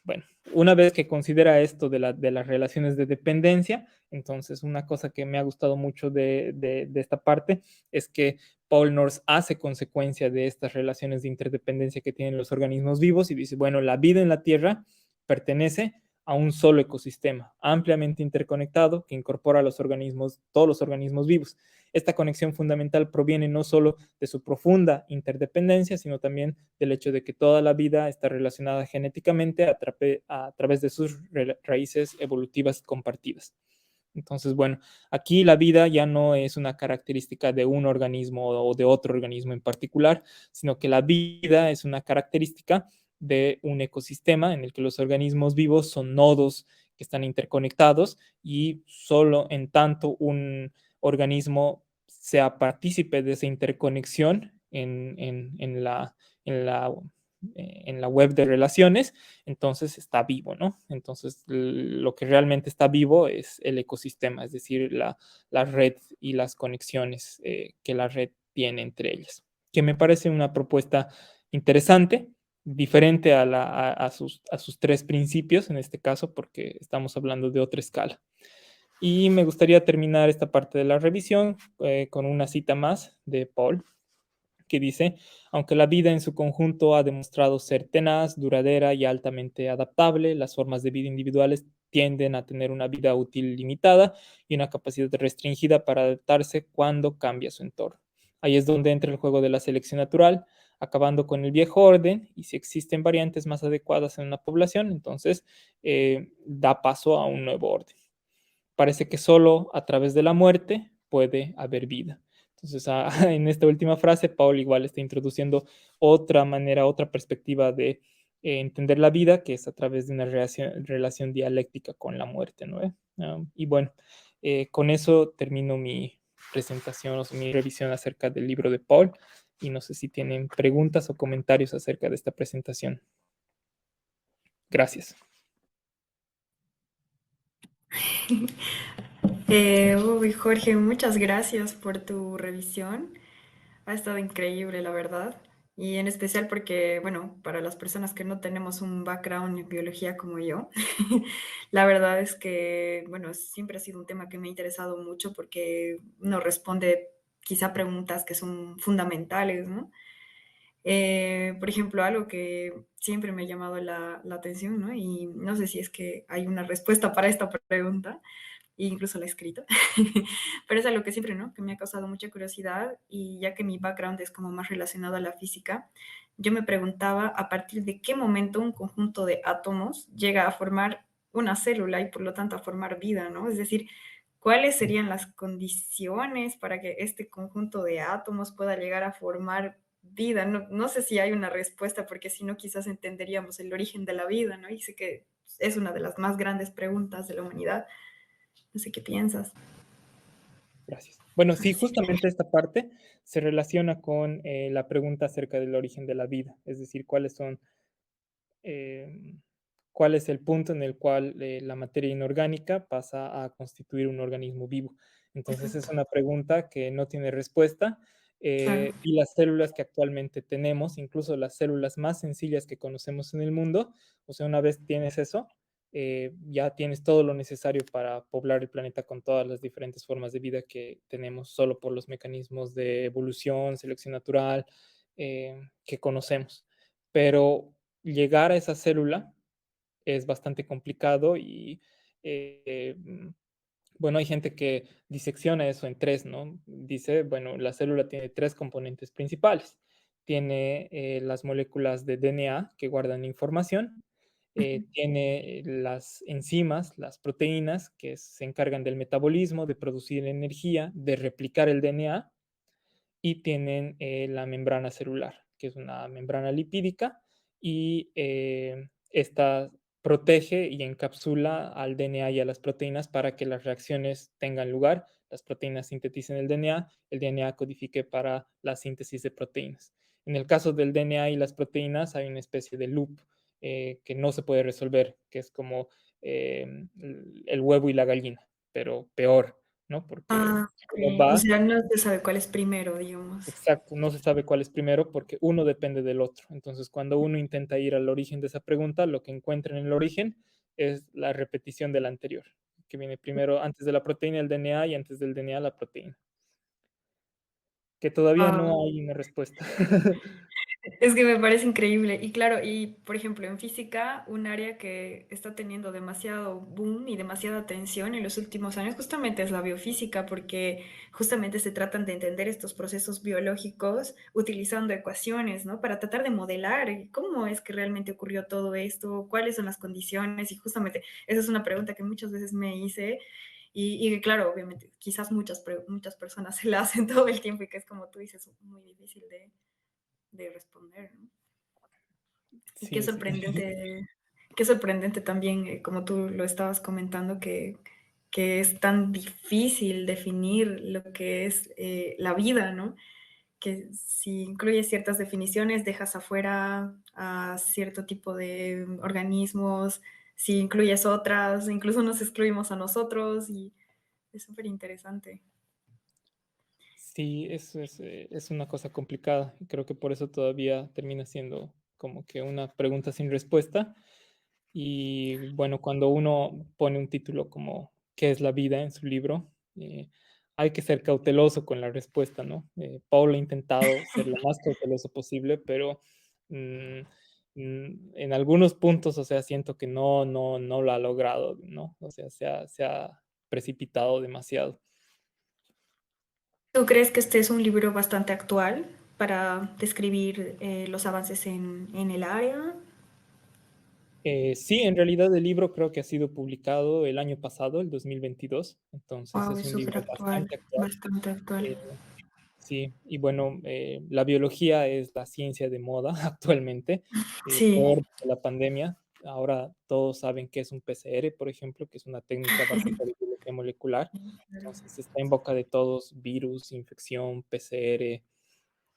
bueno, una vez que considera esto de las relaciones de dependencia, entonces una cosa que me ha gustado mucho de esta parte es que Paul Nors hace consecuencia de estas relaciones de interdependencia que tienen los organismos vivos y dice, bueno, la vida en la Tierra pertenece a un solo ecosistema ampliamente interconectado que incorpora a los organismos, todos los organismos vivos. Esta conexión fundamental proviene no solo de su profunda interdependencia, sino también del hecho de que toda la vida está relacionada genéticamente a través de sus raíces evolutivas compartidas. Entonces, bueno, aquí la vida ya no es una característica de un organismo o de otro organismo en particular, sino que la vida es una característica de un ecosistema en el que los organismos vivos son nodos que están interconectados y solo en tanto un organismo sea partícipe de esa interconexión en la web de relaciones, entonces está vivo, ¿no? Entonces lo que realmente está vivo es el ecosistema, es decir, la red y las conexiones que la red tiene entre ellas, que me parece una propuesta interesante, diferente a sus tres principios en este caso, porque estamos hablando de otra escala. Y me gustaría terminar esta parte de la revisión con una cita más de Paul, que dice, aunque la vida en su conjunto ha demostrado ser tenaz, duradera y altamente adaptable, las formas de vida individuales tienden a tener una vida útil limitada y una capacidad restringida para adaptarse cuando cambia su entorno. Ahí es donde entra el juego de la selección natural, acabando con el viejo orden, y si existen variantes más adecuadas en una población, entonces da paso a un nuevo orden. Parece que solo a través de la muerte puede haber vida. Entonces, en esta última frase, Paul igual está introduciendo otra manera, otra perspectiva de entender la vida, que es a través de una relación dialéctica con la muerte, ¿no? Y bueno, con eso termino mi presentación, o sea, mi revisión acerca del libro de Paul, y no sé si tienen preguntas o comentarios acerca de esta presentación. Gracias. Jorge, muchas gracias por tu revisión. Ha estado increíble, la verdad. Y en especial porque, bueno, para las personas que no tenemos un background en biología como yo, la verdad es que, bueno, siempre ha sido un tema que me ha interesado mucho porque nos responde quizá preguntas que son fundamentales, ¿no? Por ejemplo, algo que siempre me ha llamado la atención, ¿no? Y no sé si es que hay una respuesta para esta pregunta, e incluso la he escrito, pero es algo que siempre, ¿no? Que me ha causado mucha curiosidad y ya que mi background es como más relacionado a la física, yo me preguntaba a partir de qué momento un conjunto de átomos llega a formar una célula y por lo tanto a formar vida, ¿no? Es decir, ¿cuáles serían las condiciones para que este conjunto de átomos pueda llegar a formar vida? No, no sé si hay una respuesta, porque si no, quizás entenderíamos el origen de la vida, ¿no? Y sé que es una de las más grandes preguntas de la humanidad. No sé qué piensas. Gracias. Bueno, sí, justamente esta parte se relaciona con la pregunta acerca del origen de la vida, es decir, eh, cuál es el punto en el cual la materia inorgánica pasa a constituir un organismo vivo. Entonces es Exacto, una pregunta que no tiene respuesta claro. y las células que actualmente tenemos, incluso las células más sencillas que conocemos en el mundo, o sea, una vez tienes eso, ya tienes todo lo necesario para poblar el planeta con todas las diferentes formas de vida que tenemos solo por los mecanismos de evolución, selección natural que conocemos. Pero llegar a esa célula es bastante complicado y bueno, hay gente que disecciona eso en tres, ¿no? Dice, bueno, la célula tiene tres componentes principales. Tiene las moléculas de DNA que guardan información, tiene las enzimas, las proteínas que se encargan del metabolismo, de producir energía, de replicar el DNA y tienen la membrana celular, que es una membrana lipídica y esta protege y encapsula al DNA y a las proteínas para que las reacciones tengan lugar, las proteínas sinteticen el DNA codifique para la síntesis de proteínas. En el caso del DNA y las proteínas hay una especie de loop que no se puede resolver, que es como eh, el huevo y la gallina, pero peor, ¿no? Porque Ah, uno ok. O va. sea, no se sabe cuál es primero, digamos. Exacto, no se sabe cuál es primero porque uno depende del otro. Entonces, cuando uno intenta ir al origen de esa pregunta, lo que encuentra en el origen es la repetición de la anterior, que viene primero antes de la proteína el DNA y antes del DNA la proteína, que todavía Ah, no hay una respuesta. es que me parece increíble. Y claro, y por ejemplo, en física, un área que está teniendo demasiado boom y demasiada atención en los últimos años justamente es la biofísica, porque justamente se tratan de entender estos procesos biológicos utilizando ecuaciones, ¿no? Para tratar de modelar cómo es que realmente ocurrió todo esto, cuáles son las condiciones. Y justamente esa es una pregunta que muchas veces me hice. Y que claro, obviamente, quizás muchas personas se la hacen todo el tiempo y que es como tú dices, muy difícil de responder, ¿no? Y Sí, sí. qué sorprendente también, como tú lo estabas comentando, que es tan difícil definir lo que es la vida, ¿no? Que si incluyes ciertas definiciones, dejas afuera a cierto tipo de organismos, si incluyes otras, incluso nos excluimos a nosotros y es súper interesante. Sí, eso es una cosa complicada. Y creo que por eso todavía termina siendo como que una pregunta sin respuesta. Y bueno, cuando uno pone un título como ¿Qué es la vida? En su libro, hay que ser cauteloso con la respuesta, ¿no? Paul ha intentado ser lo más cauteloso posible, pero mm, en algunos puntos, o sea, siento que no lo ha logrado, ¿no? O sea, se ha precipitado demasiado. ¿Tú crees que este es un libro bastante actual para describir los avances en el área? Sí, en realidad el libro creo que ha sido publicado el año pasado, el 2022, entonces Wow, es es un súper libro actual, bastante actual. bastante actual. Eh, sí, y bueno, la biología es la ciencia de moda actualmente, Sí, por la pandemia. Ahora todos saben qué es un PCR, por ejemplo, que es una técnica básica de biología molecular. Entonces está en boca de todos, virus, infección, PCR,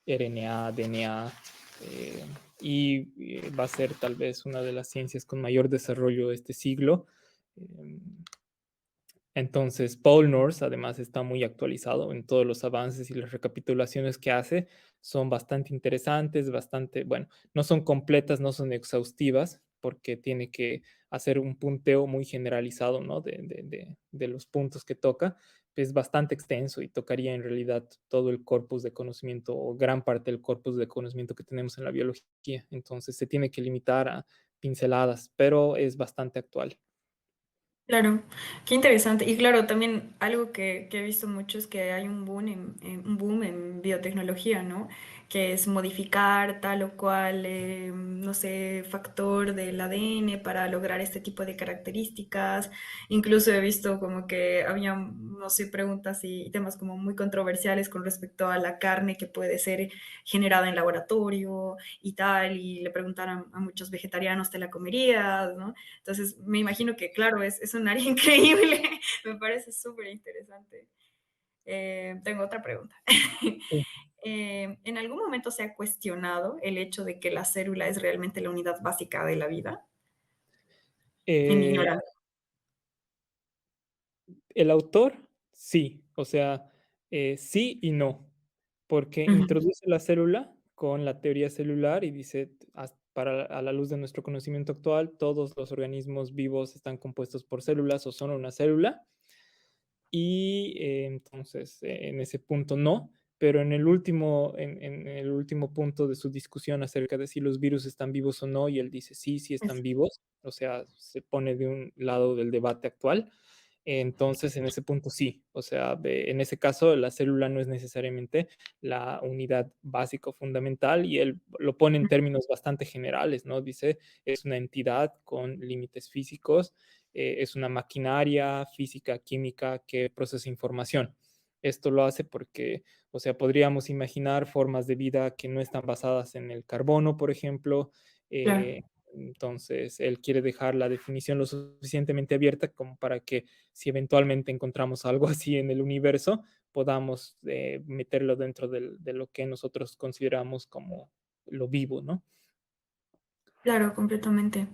RNA, DNA, eh, y va a ser tal vez una de las ciencias con mayor desarrollo este siglo. Entonces, Paul North además está muy actualizado en todos los avances y las recapitulaciones que hace son bastante interesantes, bastante, bueno, no son completas, no son exhaustivas, porque tiene que hacer un punteo muy generalizado, ¿no? De los puntos que toca. Es bastante extenso y tocaría en realidad todo el corpus de conocimiento o gran parte del corpus de conocimiento que tenemos en la biología. Entonces, se tiene que limitar a pinceladas, pero es bastante actual. Claro, qué interesante. Y claro, también algo que he visto mucho es que hay un boom un boom en biotecnología, ¿no? Que es modificar tal o cual, no sé, factor del ADN para lograr este tipo de características. Incluso he visto como que había, no sé, preguntas y temas como muy controversiales con respecto a la carne que puede ser generada en laboratorio y tal, y le preguntaron a muchos vegetarianos, ¿te la comerías, no? Entonces, me imagino que, claro, es un área increíble, me parece súper interesante. Tengo otra pregunta. ¿En algún momento se ha cuestionado el hecho de que la célula es realmente la unidad básica de la vida? En mi Eh, ignorancia. El autor, sí, o sea, sí y no, porque Ujú. introduce la célula con la teoría celular y dice, para a la luz de nuestro conocimiento actual, todos los organismos vivos están compuestos por células o son una célula, y entonces en ese punto no, pero en el último punto de su discusión acerca de si los virus están vivos o no, y él dice sí, sí están Es- vivos, o sea, se pone de un lado del debate actual. Entonces, en ese punto sí, o sea, en ese caso la célula no es necesariamente la unidad básica o fundamental y él lo pone en términos bastante generales, ¿no? Dice, es una entidad con límites físicos, es una maquinaria física, química que procesa información. Esto lo hace porque, o sea, podríamos imaginar formas de vida que no están basadas en el carbono, por ejemplo. Claro, eh, entonces, él quiere dejar la definición lo suficientemente abierta como para que si eventualmente encontramos algo así en el universo, podamos meterlo dentro de lo que nosotros consideramos como lo vivo, ¿no? claro, completamente.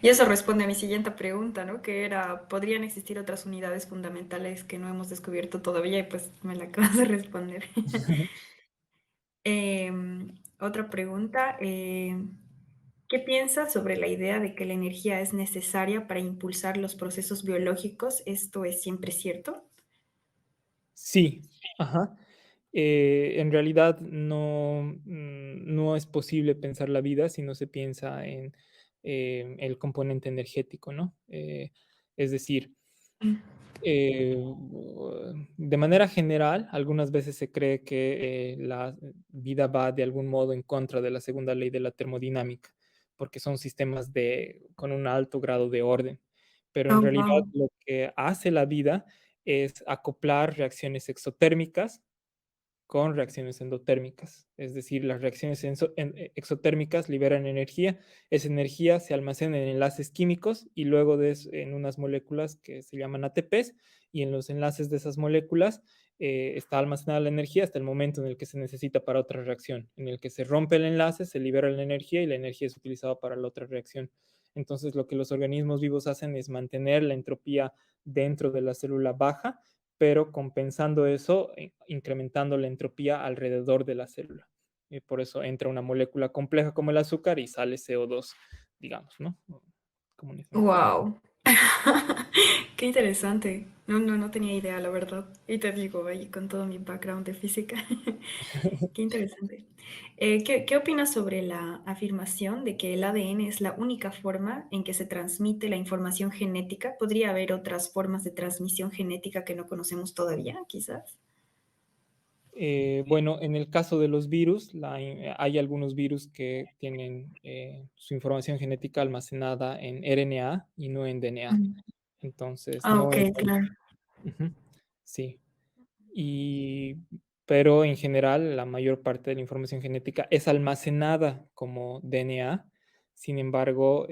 Y eso responde a mi siguiente pregunta, ¿no? Que era, ¿podrían existir otras unidades fundamentales que no hemos descubierto todavía? Y pues me la acabas de responder. Otra pregunta, ¿qué piensas sobre la idea de que la energía es necesaria para impulsar los procesos biológicos? ¿Esto es siempre cierto? Sí, ajá. En realidad no es posible pensar la vida si no se piensa en el componente energético, ¿no? Es decir, Mm. Eh, de manera general, algunas veces se cree que la vida va de algún modo en contra de la segunda ley de la termodinámica, porque son sistemas con un alto grado de orden. Pero en Oh, realidad wow. lo que hace la vida es acoplar reacciones exotérmicas con reacciones endotérmicas. Es decir, las reacciones exotérmicas liberan energía, esa energía se almacena en enlaces químicos y luego en unas moléculas que se llaman ATPs, y en los enlaces de esas moléculas está almacenada la energía hasta el momento en el que se necesita para otra reacción. En el que se rompe el enlace, se libera la energía y la energía es utilizada para la otra reacción. Entonces, lo que los organismos vivos hacen es mantener la entropía dentro de la célula baja, pero compensando eso, incrementando la entropía alrededor de la célula. Y por eso entra una molécula compleja como el azúcar y sale CO2, digamos, ¿no? Como un ejemplo. Wow. Qué interesante. No tenía idea, la verdad. Y te digo, ahí con todo mi background de física. Qué interesante. ¿Qué opinas sobre la afirmación de que el ADN es la única forma en que se transmite la información genética? ¿Podría haber otras formas de transmisión genética que no conocemos todavía, quizás? Bueno, en el caso de los virus, hay algunos virus que tienen su información genética almacenada en RNA y no en DNA. Mm. Entonces, Ah, no ok, es... claro. Ujú, sí. Y, pero en general la mayor parte de la información genética es almacenada como DNA. Sin embargo,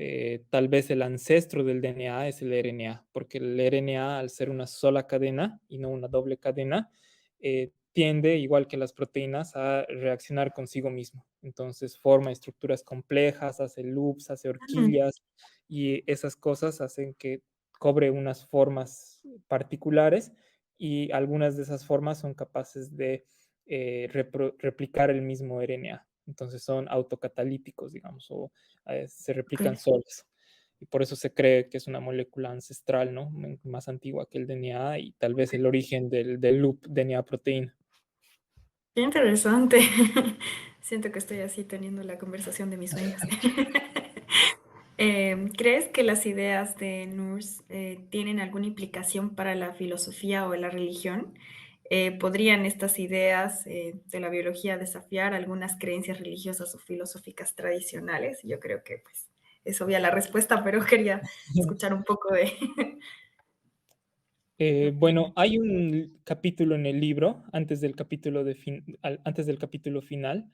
tal vez el ancestro del DNA es el RNA, porque el RNA, al ser una sola cadena y no una doble cadena, tiende, igual que las proteínas, a reaccionar consigo mismo. Entonces forma estructuras complejas, hace loops, hace Mm. horquillas, y esas cosas hacen que cobre unas formas particulares y algunas de esas formas son capaces de replicar el mismo RNA. Entonces son autocatalíticos, digamos, o se Ok. replican solos. Y por eso se cree que es una molécula ancestral, ¿no? Más antigua que el DNA y tal vez el origen del loop DNA-proteína. Qué interesante. Siento que estoy así teniendo la conversación de mis sueños. ¿Crees que las ideas de Nurs tienen alguna implicación para la filosofía o la religión? ¿Podrían estas ideas de la biología desafiar algunas creencias religiosas o filosóficas tradicionales? Yo creo que pues, es obvia la respuesta, pero quería escuchar un poco de tu Bueno, opinión. hay un capítulo en el libro, antes del capítulo final,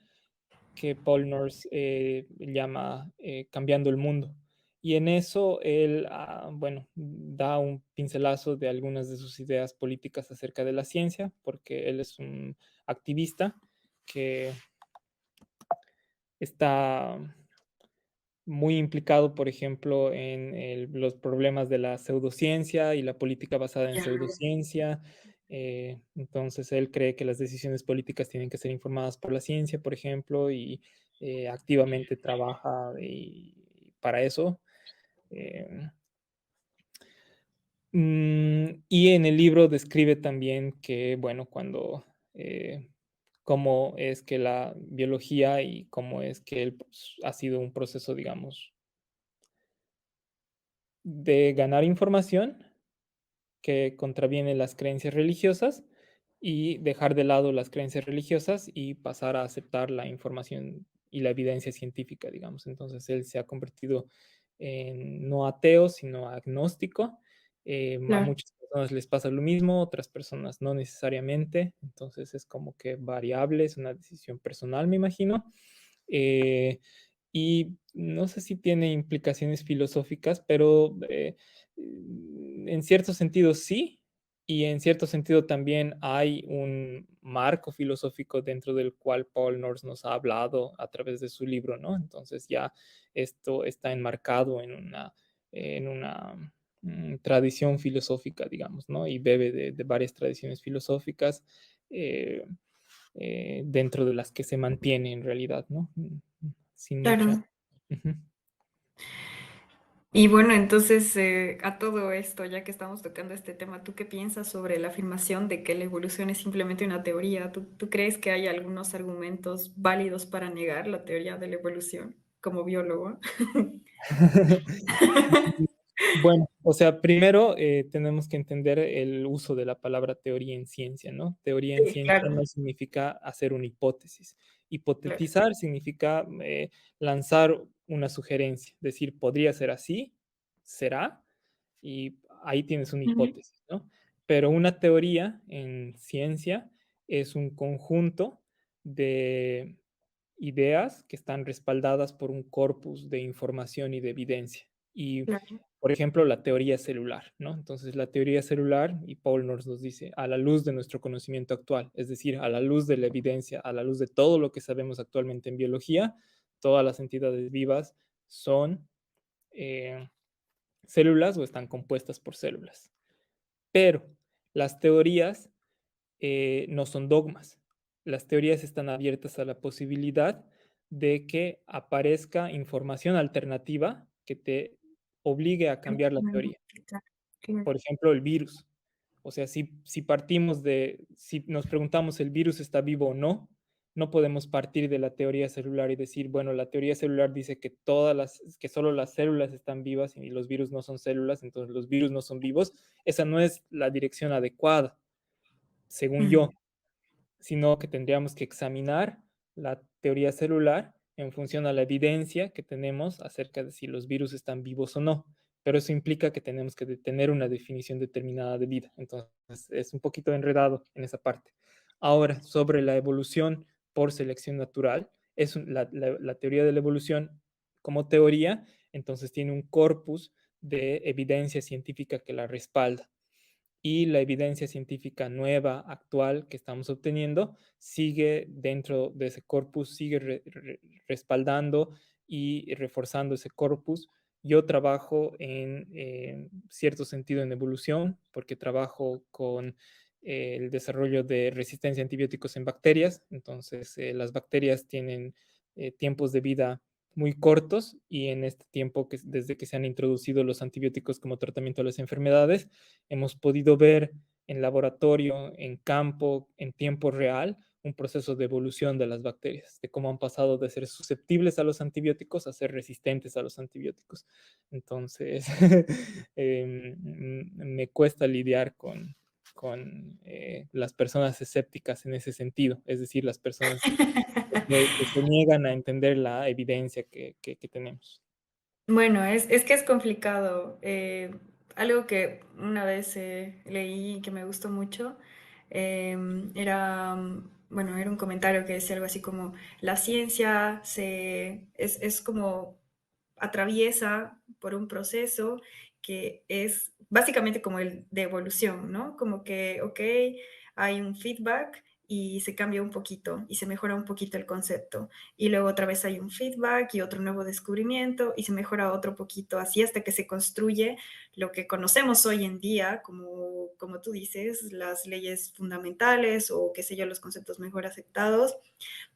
que Paul Nors llama Cambiando el Mundo. Y en eso él, bueno, da un pincelazo de algunas de sus ideas políticas acerca de la ciencia, porque él es un activista que está muy implicado, por ejemplo, en los problemas de la pseudociencia y la política basada en Ya, pseudociencia. Entonces, él cree que las decisiones políticas tienen que ser informadas por la ciencia, por ejemplo, y activamente trabaja para eso. Eh, y en el libro describe también que, bueno, cómo es que la biología y cómo es que él, pues, ha sido un proceso, digamos, de ganar información que contraviene las creencias religiosas y dejar de lado las creencias religiosas y pasar a aceptar la información y la evidencia científica, digamos. Entonces él se ha convertido en no ateo, sino agnóstico. A claro. muchas personas les pasa lo mismo, otras personas no necesariamente. Entonces es como que variable, es una decisión personal, me imagino. Eh, y no sé si tiene implicaciones filosóficas, pero en cierto sentido sí, y en cierto sentido también hay un marco filosófico dentro del cual Paul Nors nos ha hablado a través de su libro, ¿no? Entonces ya esto está enmarcado en una tradición filosófica, digamos, ¿no? Y bebe de varias tradiciones filosóficas. eh, Dentro de las que se mantiene en realidad, ¿no? Sin mucha. Claro. Ujú. Y bueno, entonces a todo esto, ya que estamos tocando este tema, ¿tú qué piensas sobre la afirmación de que la evolución es simplemente una teoría? ¿Tú crees que hay algunos argumentos válidos para negar la teoría de la evolución como biólogo? Bueno, o sea, primero tenemos que entender el uso de la palabra teoría en ciencia, ¿no? Teoría en Sí, ciencia claro, no significa hacer una hipótesis. claro. Hipotetizar significa lanzar una sugerencia, decir, podría ser así, será, y ahí tienes una Ujú, hipótesis, ¿no? Pero una teoría en ciencia es un conjunto de ideas que están respaldadas por un corpus de información y de evidencia. Y, claro. por ejemplo, la teoría celular, ¿no? Entonces, la teoría celular, y Paul nos dice, a la luz de nuestro conocimiento actual, es decir, a la luz de la evidencia, a la luz de todo lo que sabemos actualmente en biología, todas las entidades vivas son eh, células o están compuestas por células. Pero las teorías no son dogmas. Las teorías están abiertas a la posibilidad de que aparezca información alternativa que te obligue a Que cambiar la puedan teoría. modificar, claro. Por ejemplo, el virus. O sea, si nos preguntamos si el virus está vivo o no, no podemos partir de la teoría celular y decir, bueno, la teoría celular dice que solo las células están vivas y los virus no son células, entonces los virus no son vivos. Esa no es la dirección adecuada, según Mm, yo, sino que tendríamos que examinar la teoría celular en función a la evidencia que tenemos acerca de si los virus están vivos o no. Pero eso implica que tenemos que tener una definición determinada de vida. Entonces, es un poquito enredado en esa parte. Ahora, sobre la evolución por selección natural, la teoría de la evolución como teoría, entonces tiene un corpus de evidencia científica que la respalda y la evidencia científica nueva, actual que estamos obteniendo, sigue dentro de ese corpus, sigue respaldando y reforzando ese corpus Yo trabajo en cierto sentido en evolución, porque trabajo con el desarrollo de resistencia a antibióticos en bacterias. Entonces, las bacterias tienen tiempos de vida muy cortos y en este tiempo, desde que se han introducido los antibióticos como tratamiento de las enfermedades, hemos podido ver en laboratorio, en campo, en tiempo real, un proceso de evolución de las bacterias, de cómo han pasado de ser susceptibles a los antibióticos a ser resistentes a los antibióticos. Entonces, me cuesta lidiar con las personas escépticas en ese sentido, es decir, las personas que se niegan a entender la evidencia que tenemos. Bueno, es que es complicado. Algo que una vez leí y que me gustó mucho era, bueno, era un comentario que decía algo así como, la ciencia es como atraviesa por un proceso que es básicamente como el de evolución, ¿no? Como que, ok, hay un feedback y se cambia un poquito y se mejora un poquito el concepto. Y luego otra vez hay un feedback y otro nuevo descubrimiento y se mejora otro poquito, así hasta que se construye lo que conocemos hoy en día, como tú dices, las leyes fundamentales o qué sé yo, los conceptos mejor aceptados.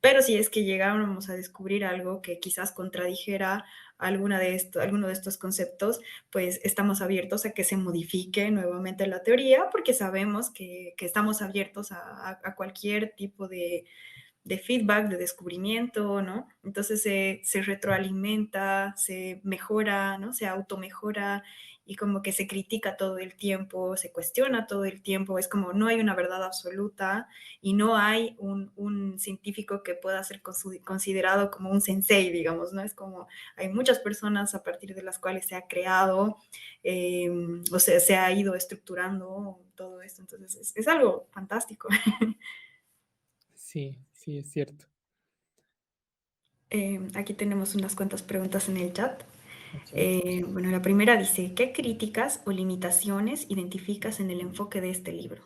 Pero si es que llegáramos a descubrir algo que quizás contradijera alguno de estos conceptos, pues estamos abiertos a que se modifique nuevamente la teoría porque sabemos que estamos abiertos a cualquier tipo de feedback, de descubrimiento, ¿no? Entonces se retroalimenta, se mejora, ¿no? Se automejora y como que se critica todo el tiempo, se cuestiona todo el tiempo, es como no hay una verdad absoluta y no hay un científico que pueda ser considerado como un sensei, digamos, ¿no? Es como hay muchas personas a partir de las cuales se ha creado, o sea, se ha ido estructurando todo esto, entonces es algo fantástico. Sí, sí, es cierto. Aquí tenemos unas cuantas preguntas en el chat. Ok. Bueno, la primera dice, ¿qué críticas o limitaciones identificas en el enfoque de este libro?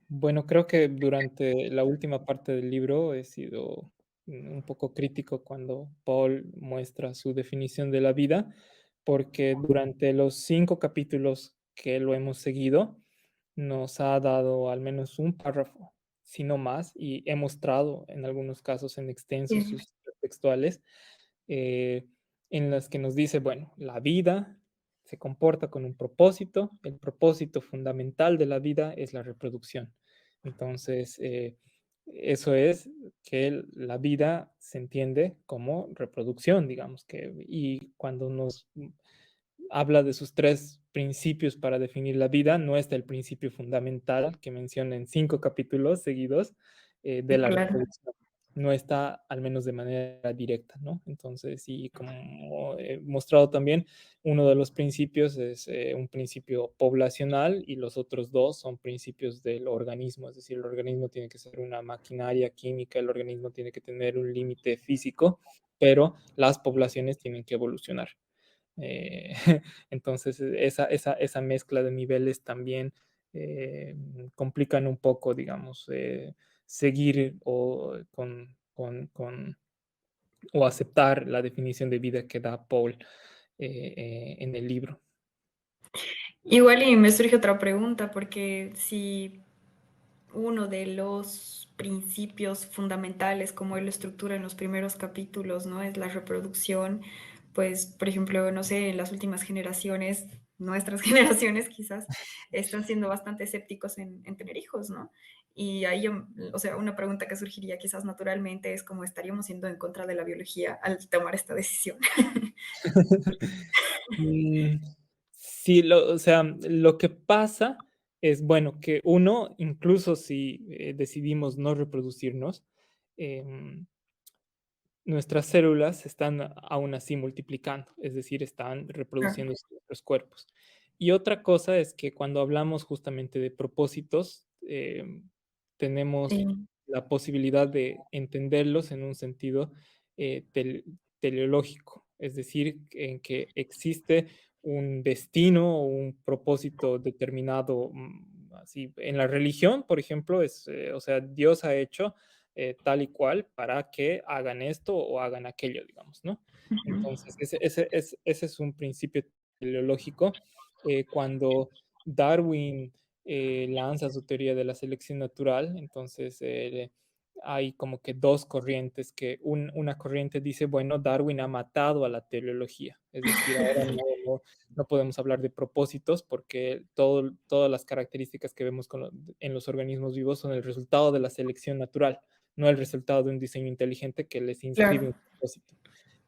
Bueno, creo que durante la última parte del libro he sido un poco crítico cuando Paul muestra su definición de la vida, porque durante los 5 capítulos que lo hemos seguido, nos ha dado al menos un párrafo, si no más, y he mostrado en algunos casos en extenso Bien. sus citas textuales, eh, en las que nos dice, bueno, la vida se comporta con un propósito, el propósito fundamental de la vida es la reproducción. Entonces, eso es que la vida se entiende como reproducción, digamos que, y cuando nos habla de sus 3 principios para definir la vida, no está el principio fundamental que menciona en 5 capítulos seguidos de la Claro. reproducción. No está, al menos de manera directa, ¿no? Entonces, y como he mostrado también, uno de los principios es un principio poblacional y los otros 2 son principios del organismo, es decir, el organismo tiene que ser una maquinaria química, el organismo tiene que tener un límite físico, pero las poblaciones tienen que evolucionar. Eh, entonces, esa mezcla de niveles también complican un poco, digamos, seguir o aceptar la definición de vida que da Paul en el libro. Igual y me surge otra pregunta, porque si uno de los principios fundamentales, como él lo estructura en los primeros capítulos, ¿no? Es la reproducción, pues, por ejemplo, no sé, en las últimas generaciones, nuestras generaciones quizás, están siendo bastante escépticos en tener hijos, ¿no? Y ahí yo, o sea, una pregunta que surgiría quizás naturalmente es cómo estaríamos siendo en contra de la biología al tomar esta decisión. Mm, sí, o sea, lo que pasa es, bueno, que uno, incluso si decidimos no reproducirnos, em, nuestras células están aún así multiplicando, es decir, están reproduciéndose en nuestros cuerpos. Y otra cosa es que cuando hablamos justamente de propósitos, tenemos Sí, la posibilidad de entenderlos en un sentido teleológico, es decir, en que existe un destino o un propósito determinado. Así, en la religión, por ejemplo, o sea, Dios ha hecho tal y cual para que hagan esto o hagan aquello, digamos, ¿no? Ujú. Entonces, ese es un principio teleológico. Cuando Darwin lanza su teoría de la selección natural, entonces hay como que dos corrientes, que una corriente dice, bueno, Darwin ha matado a la teleología, es decir, ahora no podemos hablar de propósitos porque todas las características que vemos en los organismos vivos son el resultado de la selección natural, no el resultado de un diseño inteligente que les inscribe Claro. un propósito.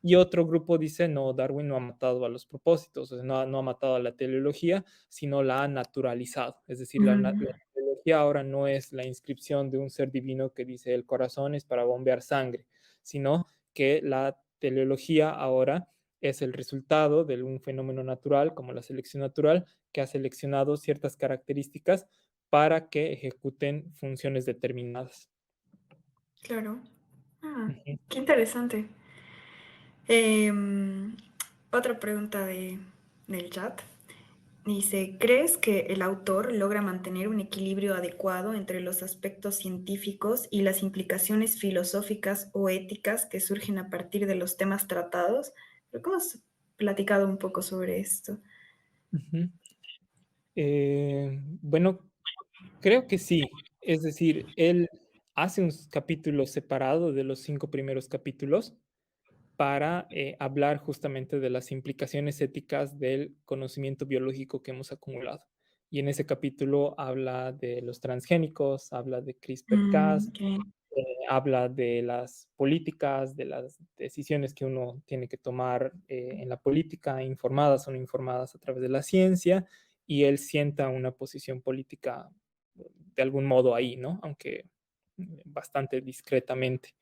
Y otro grupo dice, no, Darwin no ha matado a los propósitos, o sea, no ha matado a la teleología, sino la ha naturalizado. Es decir, Mm, la teleología ahora no es la inscripción de un ser divino que dice el corazón es para bombear sangre, sino que la teleología ahora es el resultado de un fenómeno natural, como la selección natural, que ha seleccionado ciertas características para que ejecuten funciones determinadas. claro. Ah, Ujú, qué interesante. Em, Otra pregunta del chat. Dice, ¿crees que el autor logra mantener un equilibrio adecuado entre los aspectos científicos y las implicaciones filosóficas o éticas que surgen a partir de los temas tratados? Creo que hemos platicado un poco sobre esto. ujú. Bueno, creo que sí. Es decir, él hace un capítulo separado de los 5 primeros capítulos para hablar justamente de las implicaciones éticas del conocimiento biológico que hemos acumulado. Y en ese capítulo habla de los transgénicos, habla de CRISPR-Cas, Ok. habla de las políticas, de las decisiones que uno tiene que tomar en la política, informadas o no informadas a través de la ciencia, y él sienta una posición política de algún modo ahí, ¿no? Aunque bastante discretamente.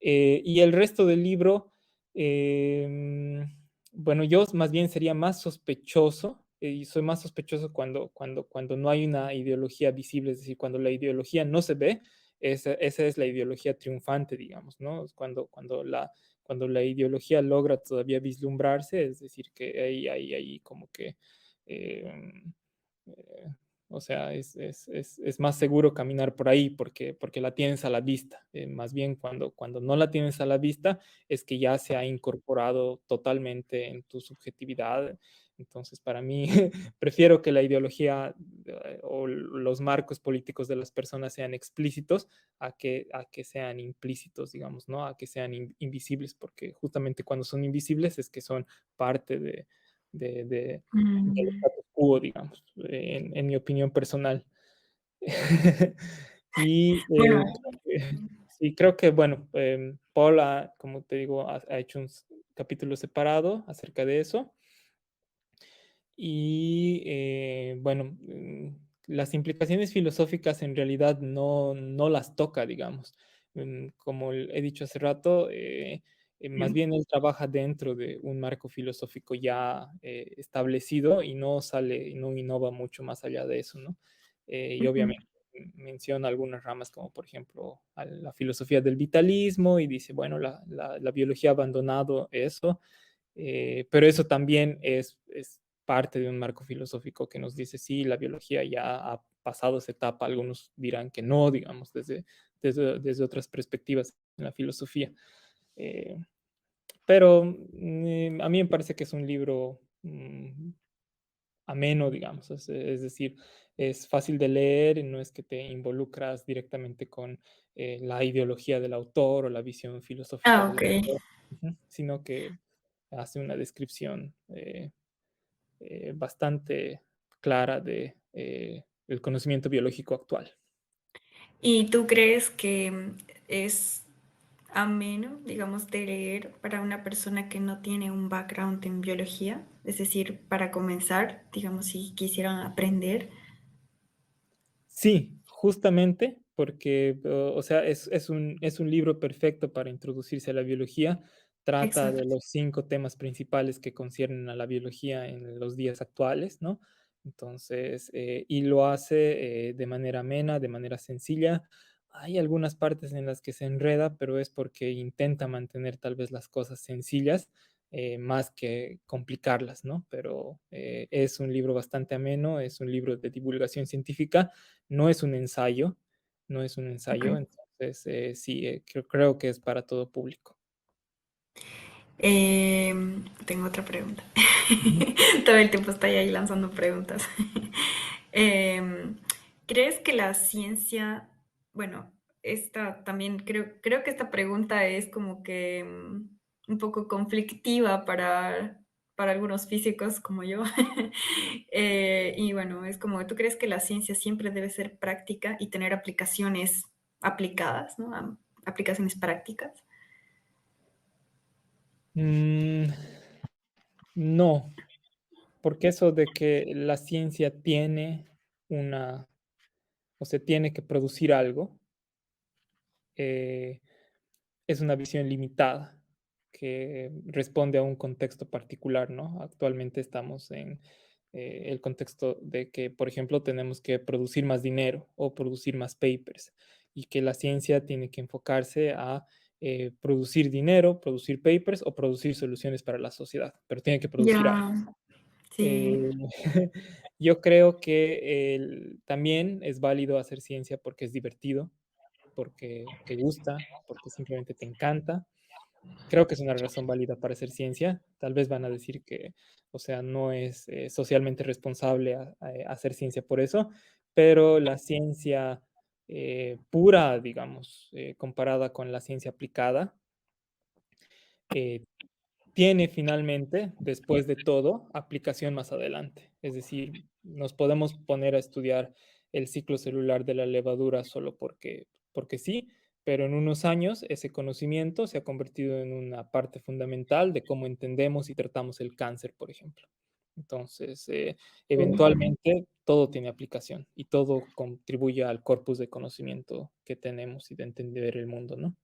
Y el resto del libro, eh, bueno, yo más bien sería más sospechoso, y soy más sospechoso cuando no hay una ideología visible, es decir, cuando la ideología no se ve, esa es la ideología triunfante, digamos, ¿no? Es cuando la ideología logra todavía vislumbrarse, es decir, que hay como que... eh, eh, o sea, es más seguro caminar por ahí porque la tienes a la vista. Más bien cuando no la tienes a la vista es que ya se ha incorporado totalmente en tu subjetividad. Entonces, para mí, prefiero que la ideología o los marcos políticos de las personas sean explícitos a que sean implícitos, digamos, ¿no? A que sean invisibles, porque justamente cuando son invisibles es que son parte del Mm, status quo, digamos, en mi opinión personal. Y bueno, sí, creo que, bueno, Paul, como te digo, ha hecho un capítulo separado acerca de eso. Y bueno, las implicaciones filosóficas en realidad no las toca, digamos. Como he dicho hace rato, más sí. bien él trabaja dentro de un marco filosófico ya establecido y no sale, no innova mucho más allá de eso, ¿no? Y Ujú. obviamente menciona algunas ramas como por ejemplo a la filosofía del vitalismo y dice, bueno, la biología ha abandonado eso, pero eso también es parte de un marco filosófico que nos dice, sí, la biología ya ha pasado esa etapa, algunos dirán que no, digamos, desde otras perspectivas en la filosofía. Eh, pero a mí me parece que es un libro ameno, digamos, es decir, es fácil de leer, no es que te involucras directamente con la ideología del autor o la visión filosófica Ah, del ok. autor, sino que hace una descripción bastante clara de el conocimiento biológico actual. ¿Y tú crees que es ameno, digamos, de leer para una persona que no tiene un background en biología? Es decir, para comenzar, digamos, si quisieran aprender. Sí, justamente porque, o sea, es un libro perfecto para introducirse a la biología. Trata de Exacto. los 5 temas principales que conciernen a la biología en los días actuales, ¿no? Entonces, y lo hace de manera amena, de manera sencilla. Hay algunas partes en las que se enreda, pero es porque intenta mantener tal vez las cosas sencillas, más que complicarlas, ¿no? Pero es un libro bastante ameno, es un libro de divulgación científica, no es un ensayo, no es un Ok. ensayo. Entonces, sí, creo que es para todo público. Tengo otra pregunta. Ujú. Todo el tiempo estoy ahí lanzando preguntas. Em, ¿Crees que la ciencia, bueno, esta también creo que esta pregunta es como que un poco conflictiva para algunos físicos como yo. Y bueno, es como, ¿tú crees que la ciencia siempre debe ser práctica y tener aplicaciones aplicadas, ¿no? Aplicaciones prácticas. Mm, no, porque eso de que la ciencia tiene una, o se tiene que producir algo, eh, es una visión limitada que responde a un contexto particular, ¿no? Actualmente estamos en el contexto de que, por ejemplo, tenemos que producir más dinero o producir más papers y que la ciencia tiene que enfocarse a producir dinero, producir papers o producir soluciones para la sociedad, pero tiene que producir algo. Ya, sí. Eh, yo creo que también es válido hacer ciencia porque es divertido, porque te gusta, porque simplemente te encanta. Creo que es una razón válida para hacer ciencia. Tal vez van a decir que, o sea, no es socialmente responsable hacer ciencia por eso, pero la ciencia pura, digamos, comparada con la ciencia aplicada, eh, tiene finalmente, después de todo, aplicación más adelante. Es decir, nos podemos poner a estudiar el ciclo celular de la levadura solo porque sí, pero en unos años ese conocimiento se ha convertido en una parte fundamental de cómo entendemos y tratamos el cáncer, por ejemplo. Entonces, eventualmente todo tiene aplicación y todo contribuye al corpus de conocimiento que tenemos y de entender el mundo, ¿no?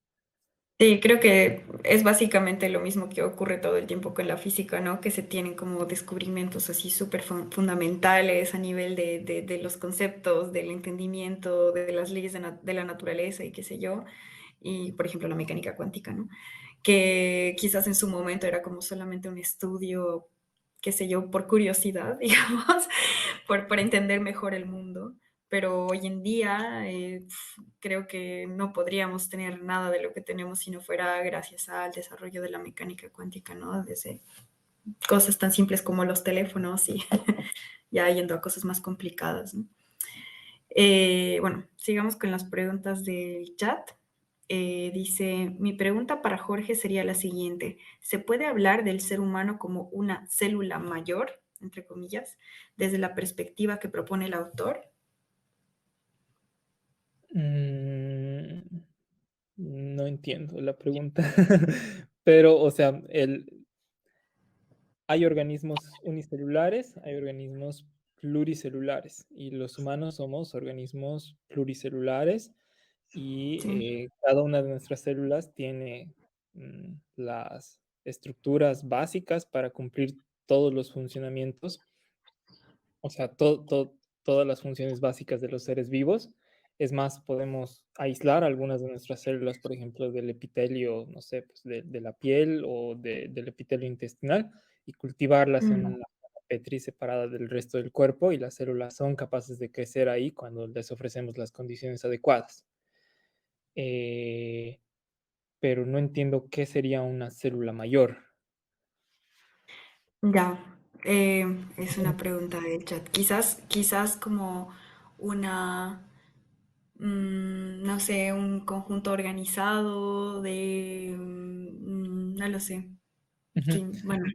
Sí, creo que es básicamente lo mismo que ocurre todo el tiempo con la física, ¿no? Que se tienen como descubrimientos así súper fundamentales a nivel de los conceptos, del entendimiento, de las leyes de la naturaleza y qué sé yo. Y, por ejemplo, la mecánica cuántica, ¿no? Que quizás en su momento era como solamente un estudio, qué sé yo, por curiosidad, digamos, por entender mejor el mundo. Pero hoy en día creo que no podríamos tener nada de lo que tenemos si no fuera gracias al desarrollo de la mecánica cuántica, ¿no? Desde cosas tan simples como los teléfonos y ya yendo a cosas más complicadas, ¿no? Bueno, sigamos con las preguntas del chat. Dice, mi pregunta para Jorge sería la siguiente. ¿Se puede hablar del ser humano como una célula mayor, entre comillas, desde la perspectiva que propone el autor? Mm, no entiendo la pregunta, pero, o sea, hay organismos unicelulares, hay organismos pluricelulares y los humanos somos organismos pluricelulares y Sí. cada una de nuestras células tiene las estructuras básicas para cumplir todos los funcionamientos, o sea, todas las funciones básicas de los seres vivos. Es más, podemos aislar algunas de nuestras células, por ejemplo, del epitelio, no sé, pues de la piel o del epitelio intestinal y cultivarlas en Mm, una caja Petri separada del resto del cuerpo y las células son capaces de crecer ahí cuando les ofrecemos las condiciones adecuadas. Eh, pero no entiendo qué sería una célula mayor. ya, es una pregunta del chat. Quizás como una, no sé, un conjunto organizado de, no lo sé. Ujú. Sí, bueno,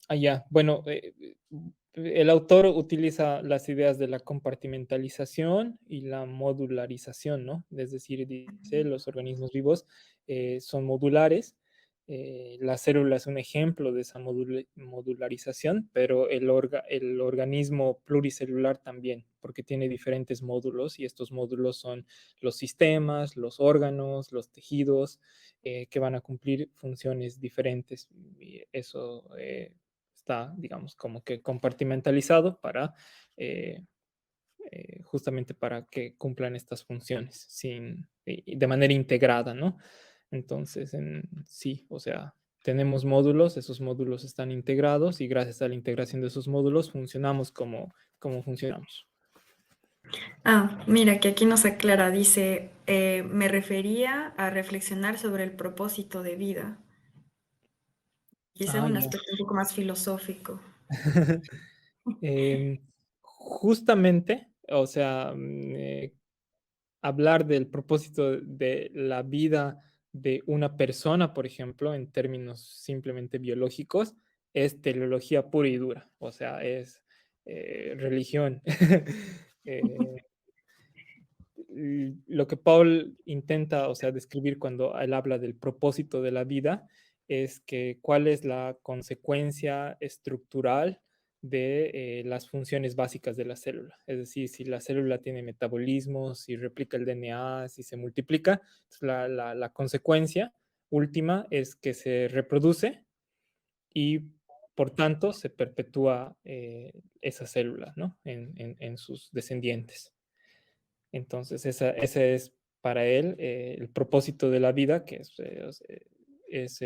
Ah, ya. Bueno, el autor utiliza las ideas de la compartimentalización y la modularización, ¿no? Es decir, dice, los organismos vivos son modulares. La célula es un ejemplo de esa modularización, pero el organismo pluricelular también, porque tiene diferentes módulos y estos módulos son los sistemas, los órganos, los tejidos, que van a cumplir funciones diferentes. Y eso está, digamos, como que compartimentalizado para justamente para que cumplan estas funciones de manera integrada, ¿no? Entonces, sí, o sea, tenemos módulos, esos módulos están integrados y gracias a la integración de esos módulos funcionamos como funcionamos. ah, mira, que aquí nos aclara, dice, Me refería a reflexionar sobre el propósito de vida, quizá Ah, un ya. aspecto un poco más filosófico. Em, Justamente, o sea, hablar del propósito de la vida de una persona, por ejemplo, en términos simplemente biológicos, es teleología pura y dura, o sea, es religión. Eh, lo que Paul intenta, o sea, describir cuando él habla del propósito de la vida es que cuál es la consecuencia estructural de las funciones básicas de la célula. Es decir, si la célula tiene metabolismo, si replica el DNA, si se multiplica, la consecuencia última es que se reproduce y por tanto se perpetúa esa célula, ¿no? En sus descendientes. Entonces, ese es para él el propósito de la vida, que es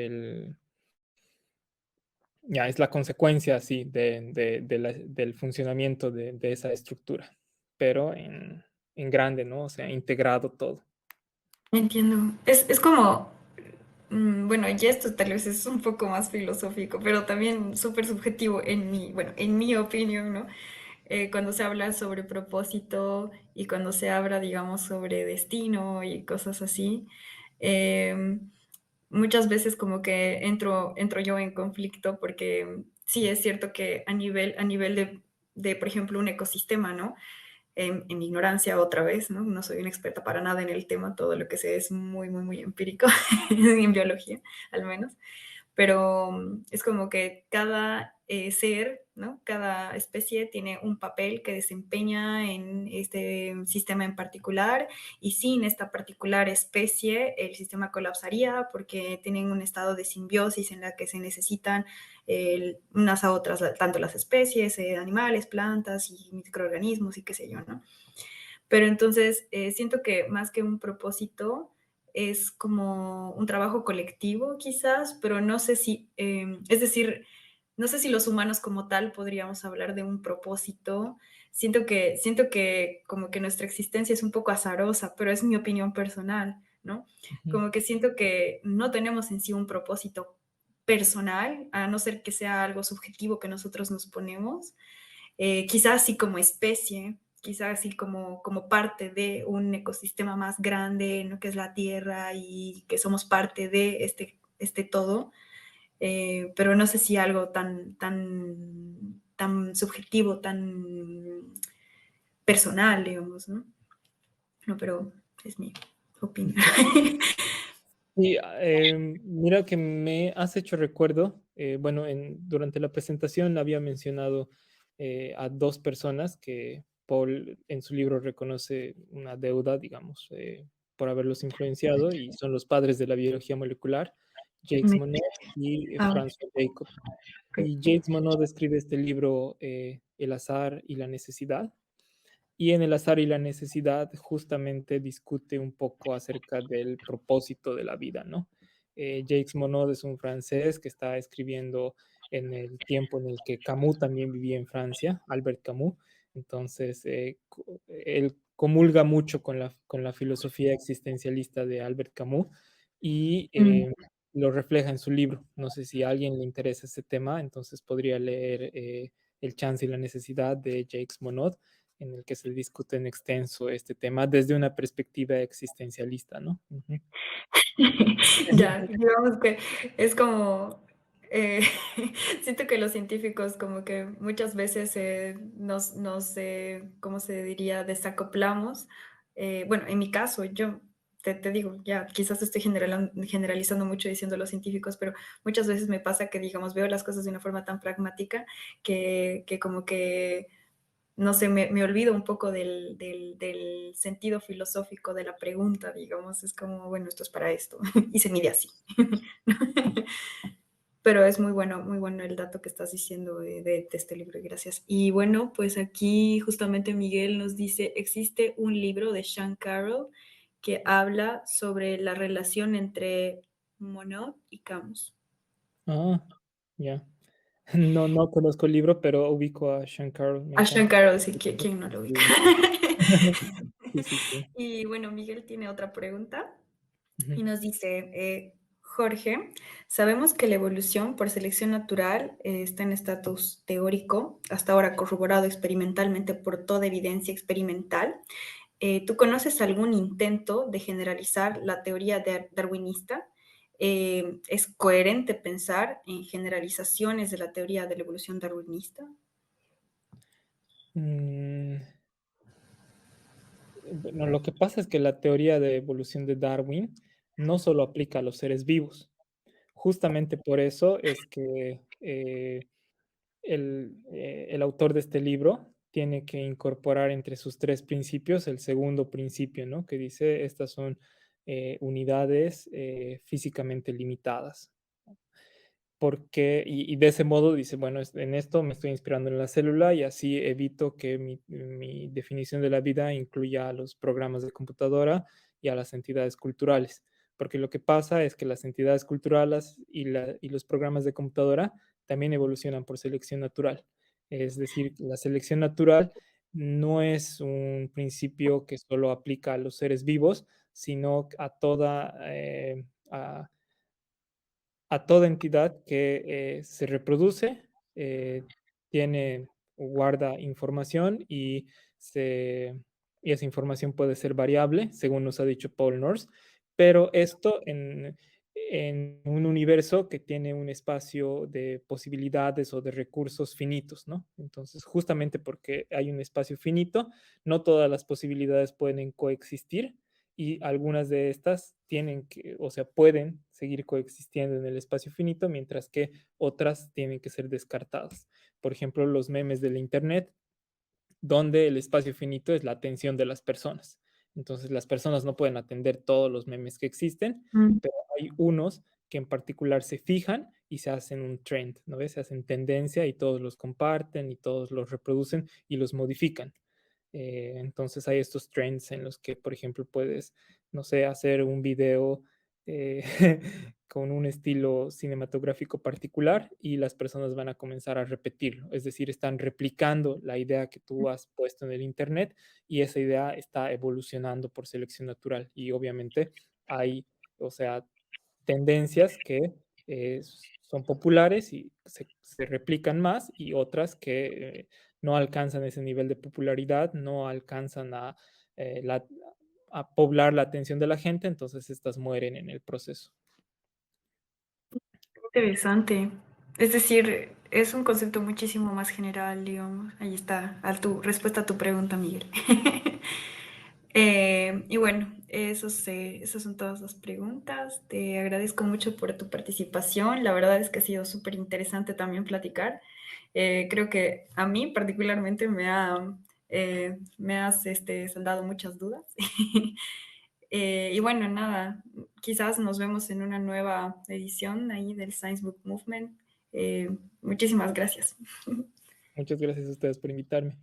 ya, es la consecuencia, así, del funcionamiento de esa estructura, pero en grande, ¿no? O sea, integrado todo. Entiendo. Es como, bueno, y esto tal vez es un poco más filosófico, pero también súper subjetivo en mi, bueno, en mi opinión, ¿no? Cuando se habla sobre propósito y cuando se habla, digamos, sobre destino y cosas así, eh, muchas veces como que entro yo en conflicto porque sí es cierto que a nivel por ejemplo, un ecosistema, ¿no? En mi ignorancia otra vez, ¿no? No soy una experta para nada en el tema, todo lo que sé es muy, muy, muy empírico, en biología al menos, pero es como que cada ser, ¿no? Cada especie tiene un papel que desempeña en este sistema en particular y sin esta particular especie el sistema colapsaría porque tienen un estado de simbiosis en la que se necesitan unas a otras, tanto las especies, animales, plantas y microorganismos y qué sé yo, ¿no? Pero entonces siento que más que un propósito es como un trabajo colectivo quizás, pero no sé si, es decir, no sé si los humanos como tal podríamos hablar de un propósito. Siento que como que nuestra existencia es un poco azarosa, pero es mi opinión personal, ¿no? Ujú, Como que siento que no tenemos en sí un propósito personal, a no ser que sea algo subjetivo que nosotros nos ponemos, quizás sí como especie, quizás sí como, como parte de un ecosistema más grande, ¿no? Que es la Tierra y que somos parte de este todo, pero no sé si algo tan subjetivo, tan personal, digamos, ¿no? No, pero es mi opinión. ujú. Y mira que me has hecho recuerdo, bueno, durante la presentación había mencionado a dos personas que Paul en su libro reconoce una deuda, digamos, por haberlos influenciado, y son los padres de la biología molecular, Jacques Monod y Ah, François Jacob. ok. Y Jacques Monod escribe este libro, El azar y la necesidad, y en El azar y la necesidad justamente discute un poco acerca del propósito de la vida, ¿no? Jacques Monod es un francés que está escribiendo en el tiempo en el que Camus también vivía en Francia, Albert Camus. Entonces, él comulga mucho con la filosofía existencialista de Albert Camus y Mm. lo refleja en su libro. No sé si a alguien le interesa ese tema, entonces podría leer El chance y la necesidad de Jacques Monod, en el que se discute en extenso este tema desde una perspectiva existencialista, ¿no? Ujú. Ya, digamos que es como, eh, siento que los científicos como que muchas veces ¿cómo se diría?, desacoplamos. Bueno, en mi caso, yo te digo, ya quizás estoy generalizando mucho diciendo los científicos, pero muchas veces me pasa que, digamos, veo las cosas de una forma tan pragmática que como que no sé, me olvido un poco del sentido filosófico de la pregunta, digamos, es como, bueno, esto es para esto, y se mide así. Pero es muy bueno el dato que estás diciendo de este libro, gracias. Y bueno, pues aquí justamente Miguel nos dice, existe un libro de Sean Carroll que habla sobre la relación entre Monod y Camus. Ah, ya. No, no conozco el libro, pero ubico a Sean Carroll, me A Sean encanta. Carroll, sí, ¿quién no lo ubica? Sí, sí, sí. Y bueno, Miguel tiene otra pregunta Ujú. y nos dice, Jorge, sabemos que la evolución por selección natural está en estatus teórico, hasta ahora corroborado experimentalmente por toda evidencia experimental. ¿Tú conoces algún intento de generalizar la teoría darwinista? ¿Es coherente pensar en generalizaciones de la teoría de la evolución darwinista? Mm, bueno, lo que pasa es que la teoría de evolución de Darwin no solo aplica a los seres vivos. Justamente por eso es que el autor de este libro tiene que incorporar entre sus tres principios el segundo principio, ¿no? Que dice, estas son unidades físicamente limitadas. Porque, y de ese modo dice, bueno, en esto me estoy inspirando en la célula y así evito que mi definición de la vida incluya a los programas de computadora y a las entidades culturales. Porque lo que pasa es que las entidades culturales y los programas de computadora también evolucionan por selección natural. Es decir, la selección natural no es un principio que solo aplica a los seres vivos, sino a toda, a toda entidad que se reproduce, tiene o guarda información y esa información puede ser variable, según nos ha dicho Paul Nors, pero esto en un universo que tiene un espacio de posibilidades o de recursos finitos, ¿no? Entonces, justamente porque hay un espacio finito, no todas las posibilidades pueden coexistir y algunas de estas tienen que, o sea, pueden seguir coexistiendo en el espacio finito, mientras que otras tienen que ser descartadas. Por ejemplo, los memes del Internet, donde el espacio finito es la atención de las personas. Entonces, las personas no pueden atender todos los memes que existen, Mm. pero hay unos que en particular se fijan y se hacen un trend, ¿no ves? Se hacen tendencia y todos los comparten y todos los reproducen y los modifican. Entonces hay estos trends en los que, por ejemplo, puedes, no sé, hacer un video eh, con un estilo cinematográfico particular y las personas van a comenzar a repetirlo. Es decir, están replicando la idea que tú has puesto en el Internet y esa idea está evolucionando por selección natural. Y obviamente hay, o sea, tendencias que son populares y se replican más y otras que no alcanzan ese nivel de popularidad, no alcanzan eh, la- a poblar la atención de la gente, entonces estas mueren en el proceso. Interesante. Es decir, es un concepto muchísimo más general, digamos. Ahí está, tu respuesta a tu pregunta, Miguel. Y bueno, esas son todas las preguntas. Te agradezco mucho por tu participación. La verdad es que ha sido súper interesante también platicar. Creo que a mí particularmente me has saldado muchas dudas. Y bueno, nada, quizás nos vemos en una nueva edición ahí del Science Book Movement. Muchísimas gracias. Muchas gracias a ustedes por invitarme.